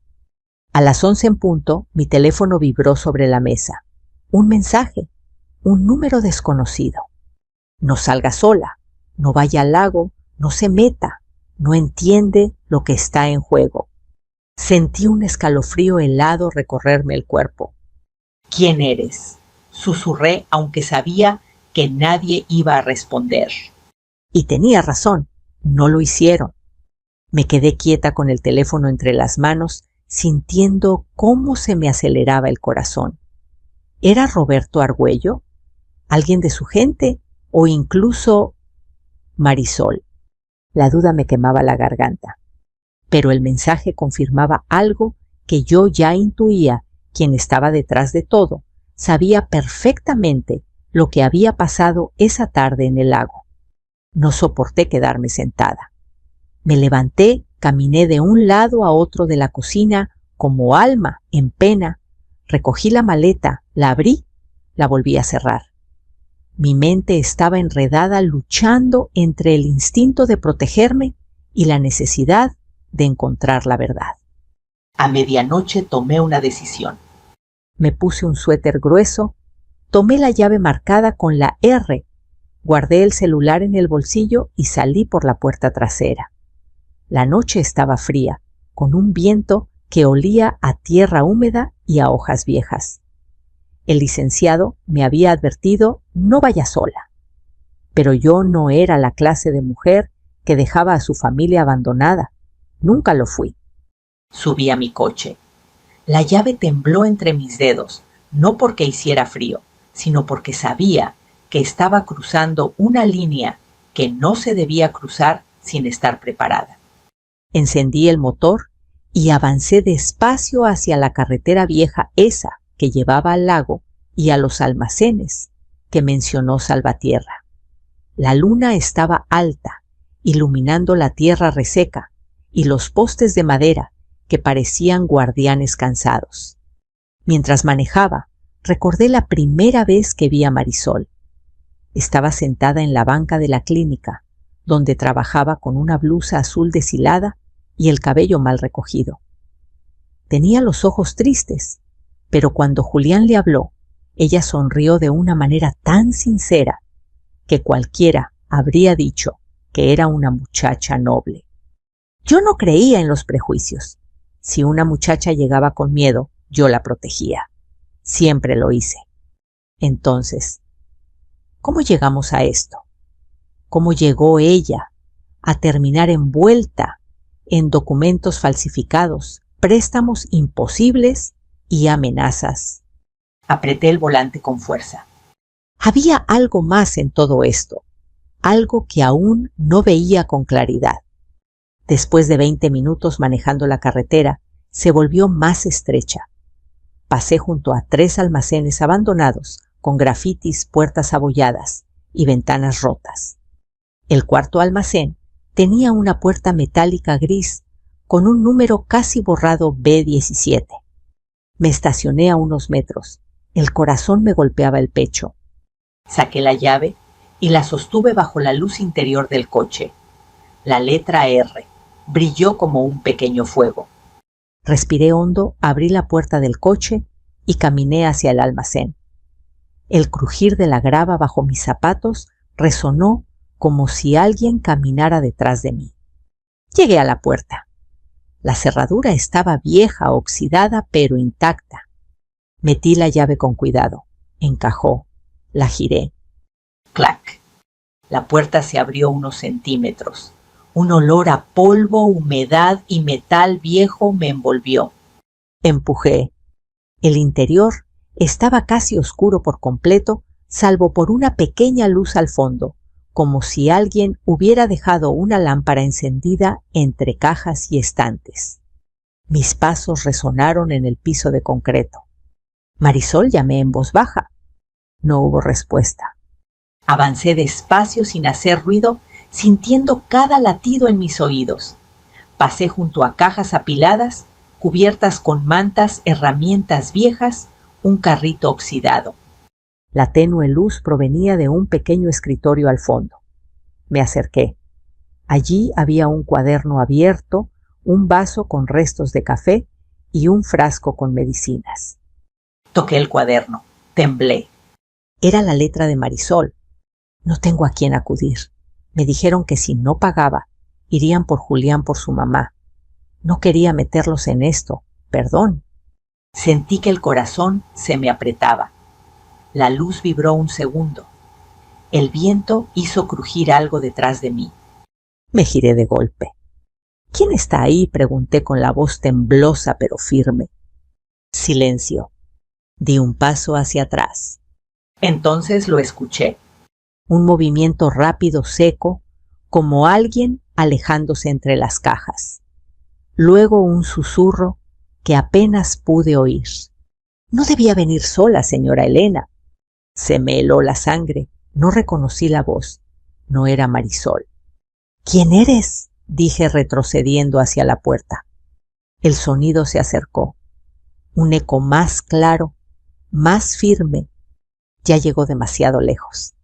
A las 11 en punto, mi teléfono vibró sobre la mesa. Un mensaje, un número desconocido. No salga sola, no vaya al lago, no se meta, no entiende lo que está en juego. Sentí un escalofrío helado recorrerme el cuerpo. ¿Quién eres?, susurré, aunque sabía que nadie iba a responder. Y tenía razón, no lo hicieron. Me quedé quieta con el teléfono entre las manos, sintiendo cómo se me aceleraba el corazón. ¿Era Roberto Argüello? ¿Alguien de su gente? ¿O incluso Marisol? La duda me quemaba la garganta. Pero el mensaje confirmaba algo que yo ya intuía. Quien estaba detrás de todo sabía perfectamente lo que había pasado esa tarde en el lago. No soporté quedarme sentada. Me levanté, caminé de un lado a otro de la cocina como alma en pena. Recogí la maleta, la abrí, la volví a cerrar. Mi mente estaba enredada luchando entre el instinto de protegerme y la necesidad de encontrar la verdad. A medianoche tomé una decisión. Me puse un suéter grueso, tomé la llave marcada con la R, guardé el celular en el bolsillo y salí por la puerta trasera. La noche estaba fría, con un viento que olía a tierra húmeda y a hojas viejas. El licenciado me había advertido: no vaya sola. Pero yo no era la clase de mujer que dejaba a su familia abandonada. Nunca lo fui. Subí a mi coche. La llave tembló entre mis dedos, no porque hiciera frío, sino porque sabía que estaba cruzando una línea que no se debía cruzar sin estar preparada. Encendí el motor y avancé despacio hacia la carretera vieja esa que llevaba al lago y a los almacenes que mencionó Salvatierra. La luna estaba alta, iluminando la tierra reseca y los postes de madera que parecían guardianes cansados. Mientras manejaba, recordé la primera vez que vi a Marisol. Estaba sentada en la banca de la clínica, donde trabajaba con una blusa azul deshilada y el cabello mal recogido. Tenía los ojos tristes, pero cuando Julián le habló Ella sonrió de una manera tan sincera que cualquiera habría dicho que era una muchacha noble. Yo no creía en los prejuicios. Si una muchacha llegaba con miedo, yo la protegía. Siempre lo hice. Entonces, ¿cómo llegamos a esto? ¿Cómo llegó ella a terminar envuelta en documentos falsificados, préstamos imposibles y amenazas? Apreté el volante con fuerza. Había algo más en todo esto, algo que aún no veía con claridad. Después de 20 minutos manejando la carretera, se volvió más estrecha. Pasé junto a 3 almacenes abandonados, con grafitis, puertas abolladas y ventanas rotas. El cuarto almacén tenía una puerta metálica gris con un número casi borrado B17. Me estacioné a unos metros. El corazón me golpeaba el pecho. Saqué la llave y la sostuve bajo la luz interior del coche. La letra R brilló como un pequeño fuego. Respiré hondo, abrí la puerta del coche y caminé hacia el almacén. El crujir de la grava bajo mis zapatos resonó como si alguien caminara detrás de mí. Llegué a la puerta. La cerradura estaba vieja, oxidada, pero intacta. Metí la llave con cuidado. Encajó. La giré. ¡Clac! La puerta se abrió unos centímetros. Un olor a polvo, humedad y metal viejo me envolvió. Empujé. El interior estaba casi oscuro por completo, salvo por una pequeña luz al fondo, como si alguien hubiera dejado una lámpara encendida entre cajas y estantes. Mis pasos resonaron en el piso de concreto. Marisol, llamé en voz baja. No hubo respuesta. Avancé despacio sin hacer ruido, sintiendo cada latido en mis oídos. Pasé junto a cajas apiladas, cubiertas con mantas, herramientas viejas, un carrito oxidado. La tenue luz provenía de un pequeño escritorio al fondo. Me acerqué. Allí había un cuaderno abierto, un vaso con restos de café y un frasco con medicinas. Toqué el cuaderno. Temblé. Era la letra de Marisol. No tengo a quién acudir. Me dijeron que si no pagaba, irían por Julián por su mamá. No quería meterlos en esto. Perdón. Sentí que el corazón se me apretaba. La luz vibró un segundo. El viento hizo crujir algo detrás de mí. Me giré de golpe. ¿Quién está ahí?, pregunté con la voz temblosa pero firme. Silencio. Di un paso hacia atrás. Entonces lo escuché. Un movimiento rápido, seco, como alguien alejándose entre las cajas. Luego un susurro que apenas pude oír. No debía venir sola, señora Elena. Se me heló la sangre. No reconocí la voz. No era Marisol. ¿Quién eres?, dije retrocediendo hacia la puerta. El sonido se acercó. Un eco más claro, más firme. Ya llegó demasiado lejos.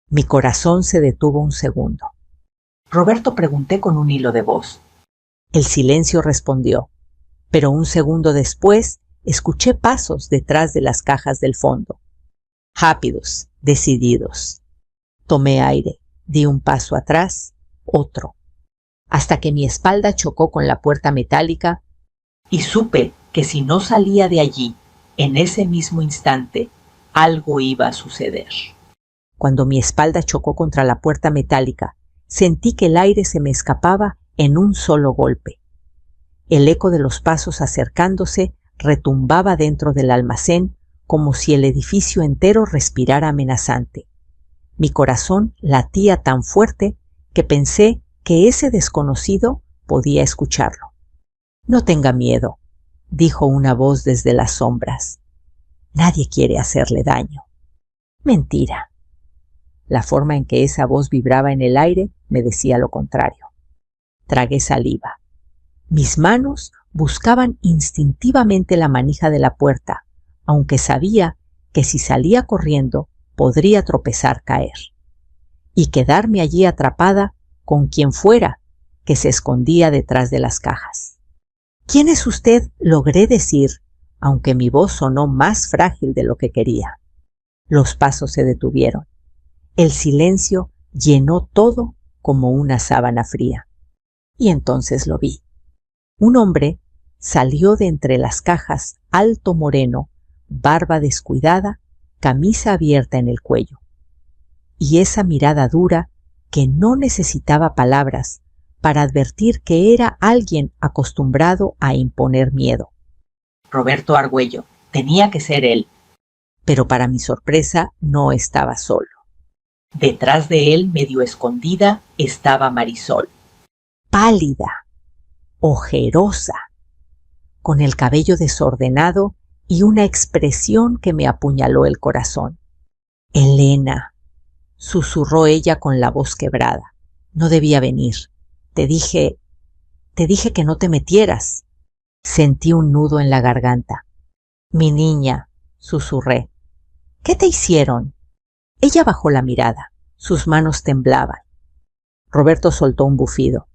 Mi corazón se detuvo un segundo. Roberto, pregunté con un hilo de voz. El silencio respondió, pero un segundo después escuché pasos detrás de las cajas del fondo. Rápidos, decididos. Tomé aire, di un paso atrás, otro, hasta que mi espalda chocó con la puerta metálica y supe que si no salía de allí, en ese mismo instante, algo iba a suceder. Cuando mi espalda chocó contra la puerta metálica, sentí que el aire se me escapaba en un solo golpe. El eco de los pasos acercándose retumbaba dentro del almacén como si el edificio entero respirara amenazante. Mi corazón latía tan fuerte que pensé que ese desconocido podía escucharlo. No tenga miedo, dijo una voz desde las sombras. Nadie quiere hacerle daño. Mentira. La forma en que esa voz vibraba en el aire me decía lo contrario. Tragué saliva. Mis manos buscaban instintivamente la manija de la puerta, aunque sabía que si salía corriendo podría tropezar, caer, y quedarme allí atrapada con quien fuera que se escondía detrás de las cajas. ¿Quién es usted?, logré decir, aunque mi voz sonó más frágil de lo que quería. Los pasos se detuvieron. El silencio llenó todo como una sábana fría. Y entonces lo vi. Un hombre salió de entre las cajas, alto moreno, barba descuidada, camisa abierta en el cuello. Y esa mirada dura que no necesitaba palabras para advertir que era alguien acostumbrado a imponer miedo. Roberto Argüello, tenía que ser él. Pero para mi sorpresa no estaba solo. Detrás de él, medio escondida, estaba Marisol. Pálida, ojerosa, con el cabello desordenado y una expresión que me apuñaló el corazón. Elena, susurró ella con la voz quebrada. No debía venir. Te dije que no te metieras. Sentí un nudo en la garganta. Mi niña, susurré. ¿Qué te hicieron? Ella bajó la mirada. Sus manos temblaban. Roberto soltó un bufido.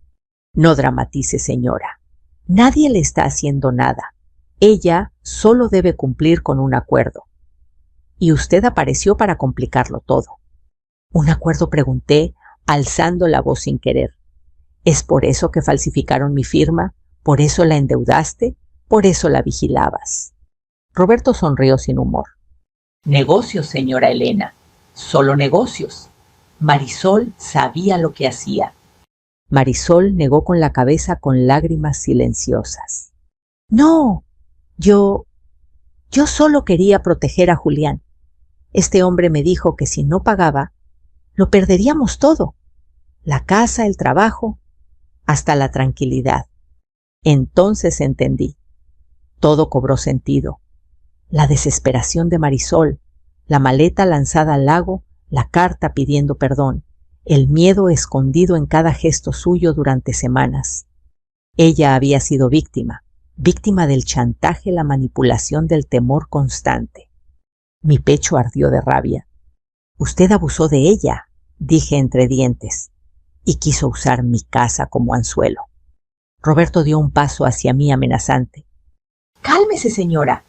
No dramatice, señora. Nadie le está haciendo nada. Ella solo debe cumplir con un acuerdo. Y usted apareció para complicarlo todo. ¿Un acuerdo?, pregunté, alzando la voz sin querer. ¿Es por eso que falsificaron mi firma? ¿Por eso la endeudaste? ¿Por eso la vigilabas? Roberto sonrió sin humor. Negocios, señora Elena. Solo negocios. Marisol sabía lo que hacía. Marisol negó con la cabeza con lágrimas silenciosas. No, yo solo quería proteger a Julián. Este hombre me dijo que si no pagaba, lo perderíamos todo. La casa, el trabajo, hasta la tranquilidad. Entonces entendí. Todo cobró sentido. La desesperación de Marisol, la maleta lanzada al lago, la carta pidiendo perdón, el miedo escondido en cada gesto suyo durante semanas. Ella había sido víctima del chantaje, la manipulación, del temor constante. Mi pecho ardió de rabia. Usted abusó de ella, dije entre dientes, y quiso usar mi casa como anzuelo. Roberto dio un paso hacia mí amenazante. Cálmese, señora.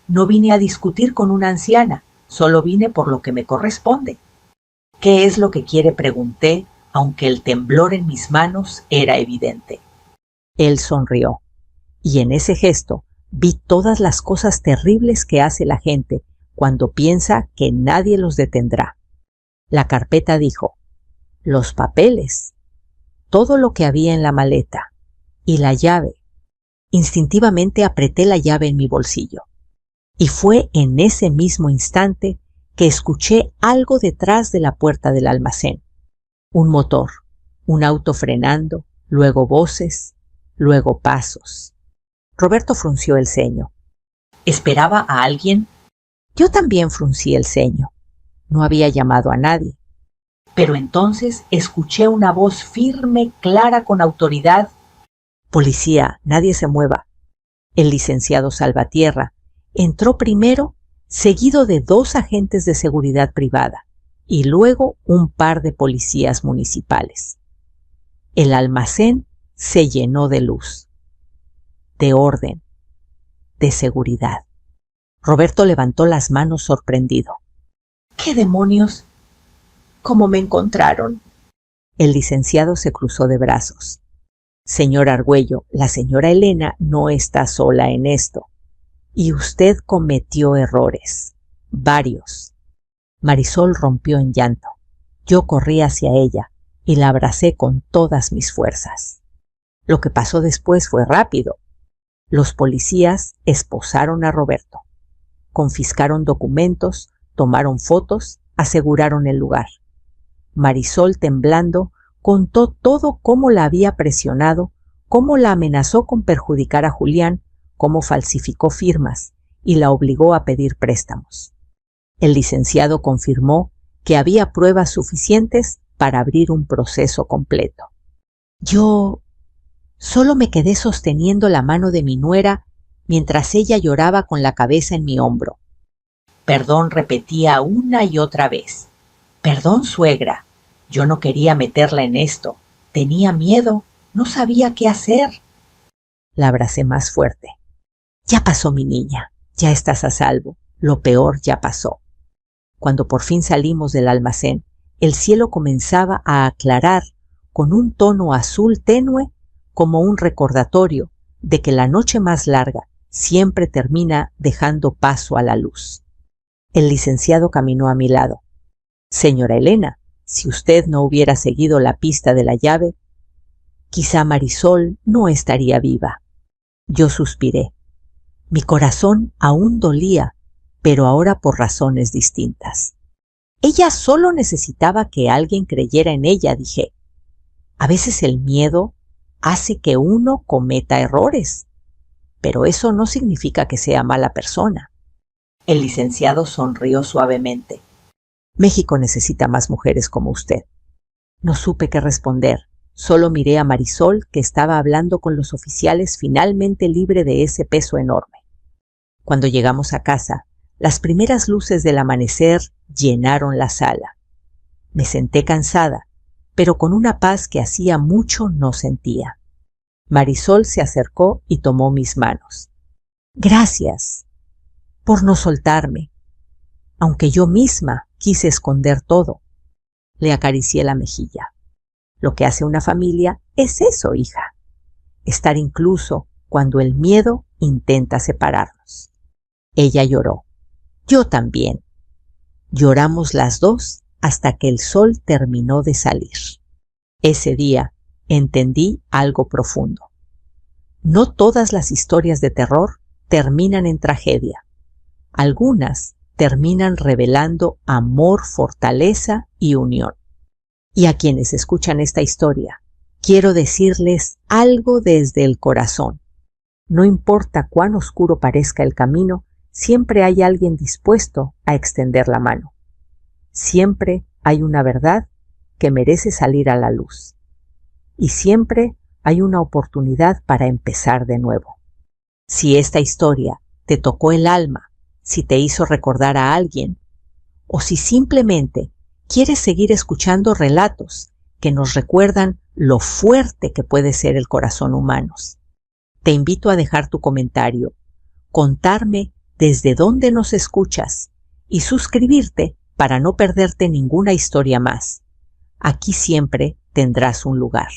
No vine a discutir con una anciana, solo vine por lo que me corresponde. ¿Qué es lo que quiere?, pregunté, aunque el temblor en mis manos era evidente. Él sonrió, y en ese gesto vi todas las cosas terribles que hace la gente cuando piensa que nadie los detendrá. La carpeta dijo, los papeles, todo lo que había en la maleta, y la llave. Instintivamente apreté la llave en mi bolsillo. Y fue en ese mismo instante que escuché algo detrás de la puerta del almacén. Un motor, un auto frenando, luego voces, luego pasos. Roberto frunció el ceño. ¿Esperaba a alguien? Yo también fruncí el ceño. No había llamado a nadie. Pero entonces escuché una voz firme, clara, con autoridad. Policía, nadie se mueva. El licenciado Salvatierra entró primero, seguido de 2 agentes de seguridad privada y luego un par de policías municipales. El almacén se llenó de luz, de orden, de seguridad. Roberto levantó las manos sorprendido. ¿Qué demonios? ¿Cómo me encontraron? El licenciado se cruzó de brazos. Señor Argüello, la señora Elena no está sola en esto. Y usted cometió errores, varios. Marisol rompió en llanto. Yo corrí hacia ella y la abracé con todas mis fuerzas. Lo que pasó después fue rápido. Los policías esposaron a Roberto. Confiscaron documentos, tomaron fotos, aseguraron el lugar. Marisol, temblando, contó todo, cómo la había presionado, cómo la amenazó con perjudicar a Julián, cómo falsificó firmas y la obligó a pedir préstamos. El licenciado confirmó que había pruebas suficientes para abrir un proceso completo. Yo solo me quedé sosteniendo la mano de mi nuera mientras ella lloraba con la cabeza en mi hombro. Perdón, repetía una y otra vez. Perdón, suegra. Yo no quería meterla en esto. Tenía miedo. No sabía qué hacer. La abracé más fuerte. Ya pasó, mi niña. Ya estás a salvo. Lo peor ya pasó. Cuando por fin salimos del almacén, el cielo comenzaba a aclarar con un tono azul tenue como un recordatorio de que la noche más larga siempre termina dejando paso a la luz. El licenciado caminó a mi lado. Señora Elena, si usted no hubiera seguido la pista de la llave, quizá Marisol no estaría viva. Yo suspiré. Mi corazón aún dolía, pero ahora por razones distintas. Ella solo necesitaba que alguien creyera en ella, dije. A veces el miedo hace que uno cometa errores, pero eso no significa que sea mala persona. El licenciado sonrió suavemente. México necesita más mujeres como usted. No supe qué responder. Solo miré a Marisol, que estaba hablando con los oficiales, finalmente libre de ese peso enorme. Cuando llegamos a casa, las primeras luces del amanecer llenaron la sala. Me senté cansada, pero con una paz que hacía mucho no sentía. Marisol se acercó y tomó mis manos. Gracias por no soltarme, aunque yo misma quise esconder todo. Le acaricié la mejilla. Lo que hace una familia es eso, hija. Estar incluso cuando el miedo intenta separarnos. Ella lloró. Yo también. Lloramos las dos hasta que el sol terminó de salir. Ese día entendí algo profundo. No todas las historias de terror terminan en tragedia. Algunas terminan revelando amor, fortaleza y unión. Y a quienes escuchan esta historia, quiero decirles algo desde el corazón. No importa cuán oscuro parezca el camino, siempre hay alguien dispuesto a extender la mano. Siempre hay una verdad que merece salir a la luz. Y siempre hay una oportunidad para empezar de nuevo. Si esta historia te tocó el alma, si te hizo recordar a alguien, o si simplemente quieres seguir escuchando relatos que nos recuerdan lo fuerte que puede ser el corazón humano, te invito a dejar tu comentario, contarme desde dónde nos escuchas y suscribirte para no perderte ninguna historia más. Aquí siempre tendrás un lugar.